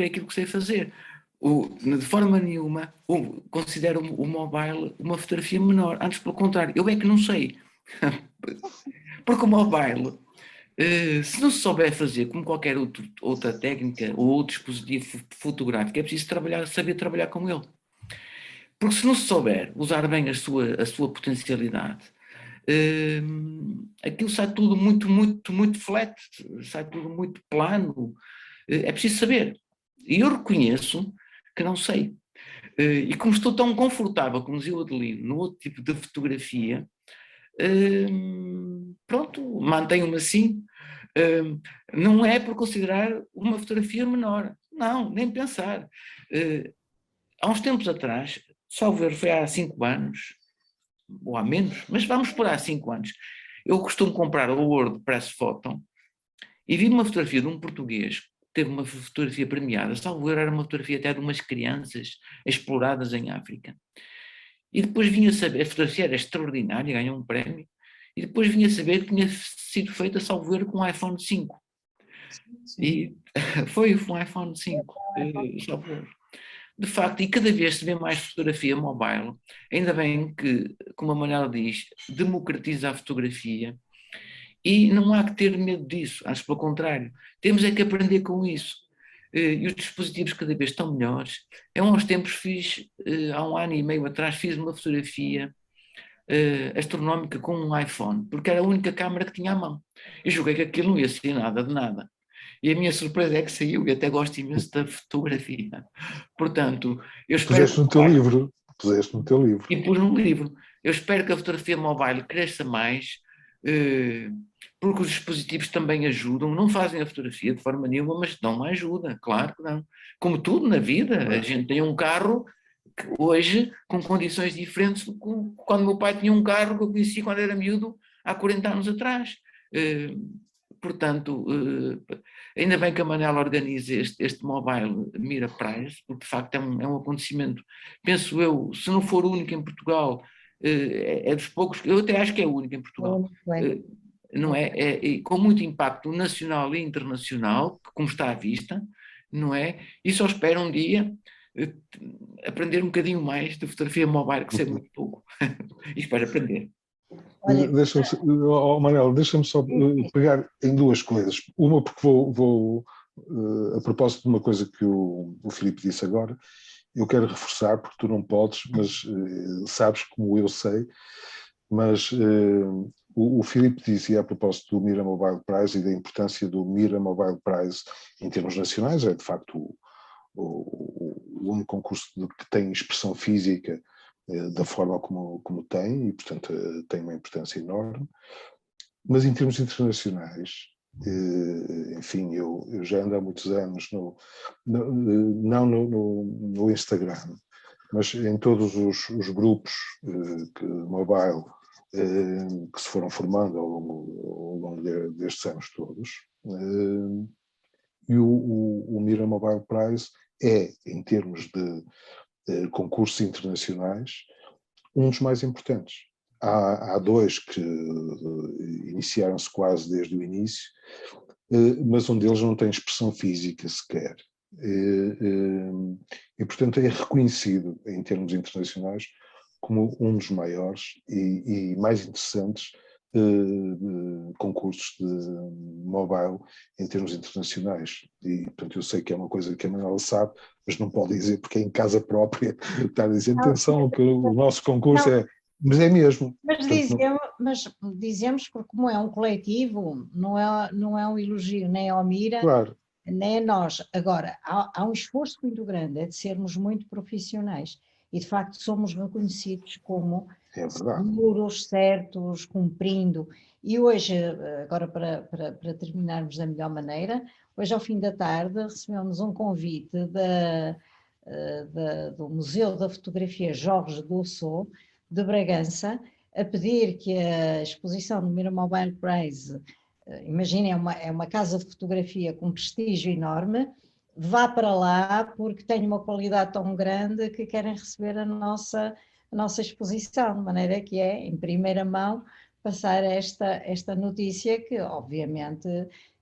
é aquilo que sei fazer. De forma nenhuma considero o mobile uma fotografia menor, antes pelo contrário, eu é que não sei. Porque o mobile, se não se souber fazer como qualquer outra técnica ou outro dispositivo fotográfico, é preciso saber trabalhar com ele. Porque se não se souber usar bem a sua potencialidade, aquilo sai tudo muito flat, sai tudo muito plano. É preciso saber. E eu reconheço que não sei. E como estou tão confortável, como dizia o Adelino, no outro tipo de fotografia, pronto, mantenho-me assim. Não é por considerar uma fotografia menor. Não, nem pensar. Há uns tempos atrás, salvo ver, foi há 5 anos, ou há menos, mas vamos por há 5 anos, eu costumo comprar o WordPress Photo e vi uma fotografia de um português que teve uma fotografia premiada, salvo ver, era uma fotografia até de umas crianças exploradas em África. E depois vinha saber, a fotografia era extraordinária, ganhou um prémio, e depois vinha saber que tinha sido feita, salvo ver, com um iPhone 5. Sim. E foi um iPhone 5, salvo ver. De facto, e cada vez se vê mais fotografia mobile, ainda bem que, como a Manela diz, democratiza a fotografia e não há que ter medo disso, acho pelo contrário, temos é que aprender com isso. E os dispositivos cada vez estão melhores. Há uns tempos há 1 ano e meio atrás, fiz uma fotografia astronómica com um iPhone, porque era a única câmara que tinha à mão. Eu julguei que aquilo não ia ser nada de nada. E a minha surpresa é que saiu, e até gosto imenso da fotografia. Portanto, eu espero... Puseste no teu livro. E pus no livro. Eu espero que a fotografia mobile cresça mais, porque os dispositivos também ajudam, não fazem a fotografia de forma nenhuma, mas dão uma ajuda, claro que não. Como tudo na vida, a gente tem um carro que hoje, com condições diferentes do que quando meu pai tinha um carro que eu conheci quando era miúdo, há 40 anos atrás. Portanto, ainda bem que a Manela organiza este Mobile Mira Prize, porque de facto é um acontecimento, penso eu, se não for o único em Portugal, é dos poucos, eu até acho que é o único em Portugal, não é? Com muito impacto nacional e internacional, como está à vista, não é? E só espero um dia aprender um bocadinho mais de fotografia mobile, que sei muito pouco, e espero aprender. Manel, deixa-me só pegar em 2 coisas. Uma, porque vou a propósito de uma coisa que o Filipe disse agora, eu quero reforçar, porque tu não podes, mas sabes como eu sei, mas o Filipe dizia a propósito do Mira Mobile Prize e da importância do Mira Mobile Prize em termos nacionais, é de facto o único concurso que tem expressão física da forma como tem, e portanto tem uma importância enorme, mas em termos internacionais, enfim, eu já ando há muitos anos não no Instagram, mas em todos os grupos mobile que se foram formando ao longo destes anos todos, e o Mira Mobile Prize é, em termos de concursos internacionais, um dos mais importantes. Há 2 que iniciaram-se quase desde o início, mas um deles não tem expressão física sequer. E portanto é reconhecido em termos internacionais como um dos maiores e mais interessantes concursos de mobile em termos internacionais. E portanto eu sei que é uma coisa que a Manuela sabe, mas não pode dizer porque é em casa própria, está a dizer, atenção, que o nosso concurso é... Mas é mesmo. Mas dizemos porque como é um coletivo, não é um elogio nem ao Mira, claro, nem a nós. Agora, há um esforço muito grande, é de sermos muito profissionais, e de facto somos reconhecidos como É verdade. seguros, certos, cumprindo. E hoje, agora para terminarmos da melhor maneira, hoje ao fim da tarde recebemos um convite do Museu da Fotografia Jorge Dossou, de Bragança, a pedir que a exposição do Mira Mobile Prize, imaginem, é uma casa de fotografia com prestígio enorme, vá para lá porque tem uma qualidade tão grande que querem receber a nossa exposição, de maneira que em primeira mão, passar esta notícia que, obviamente,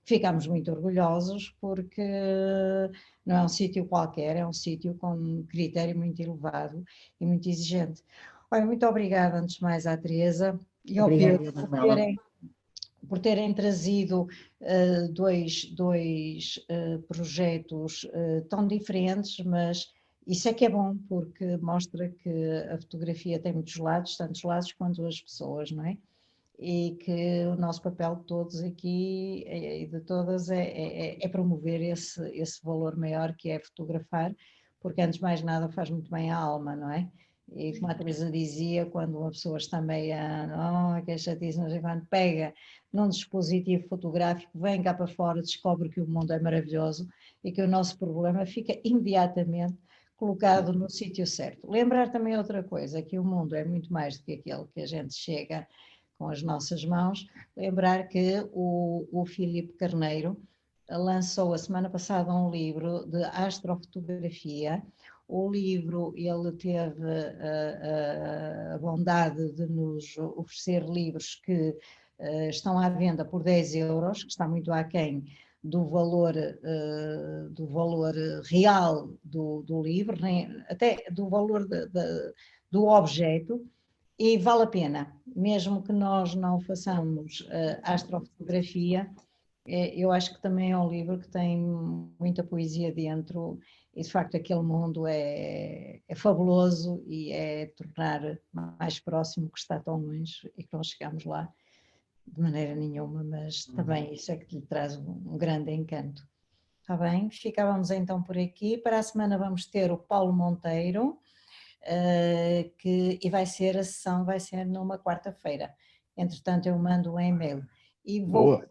ficamos muito orgulhosos porque não é um sítio qualquer, é um sítio com um critério muito elevado e muito exigente. Olha, muito obrigada, antes de mais, à Teresa e ao Pedro por terem trazido dois projetos tão diferentes, mas isso é que é bom, porque mostra que a fotografia tem muitos lados, tantos lados quanto as pessoas, não é? E que o nosso papel de todos aqui e de todas é promover esse valor maior que é fotografar, porque antes de mais nada faz muito bem à alma, não é? E como a Teresa dizia, quando uma pessoa está meia, que é chatice, não sei quando, pega num dispositivo fotográfico, vem cá para fora, descobre que o mundo é maravilhoso e que o nosso problema fica imediatamente colocado no sítio certo. Lembrar também outra coisa, que o mundo é muito mais do que aquele que a gente chega com as nossas mãos. Lembrar que o Filipe Carneiro lançou a semana passada um livro de astrofotografia. O livro, ele teve a bondade de nos oferecer livros que estão à venda por 10 euros, que está muito aquém do valor real do livro, até do valor do objeto, e vale a pena, mesmo que nós não façamos astrofotografia, eu acho que também é um livro que tem muita poesia dentro e de facto aquele mundo é fabuloso e é tornar mais próximo que está tão longe e que não chegamos lá de maneira nenhuma, mas também isso é que lhe traz um grande encanto. Está bem? Ficávamos então por aqui. Para a semana vamos ter o Paulo Monteiro, e a sessão vai ser numa quarta-feira. Entretanto, eu mando um e-mail e vou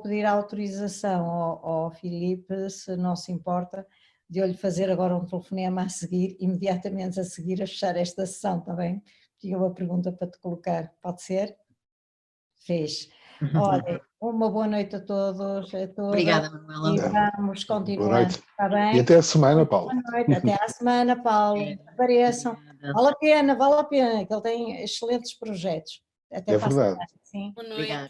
pedir autorização ao Filipe, se não se importa, de eu lhe fazer agora um telefonema a seguir, imediatamente a seguir a fechar esta sessão, está bem? Tinha uma pergunta para te colocar, pode ser? Fez. Olha, uma boa noite a todos, a todas. Obrigada, Manuela. E vamos continuar, Boa noite. está bem? E até a semana, Paulo. Boa noite, até à semana, Paulo. Apareçam. Vale a pena, que ele tem excelentes projetos. Até É para a verdade. semana, sim. Obrigada.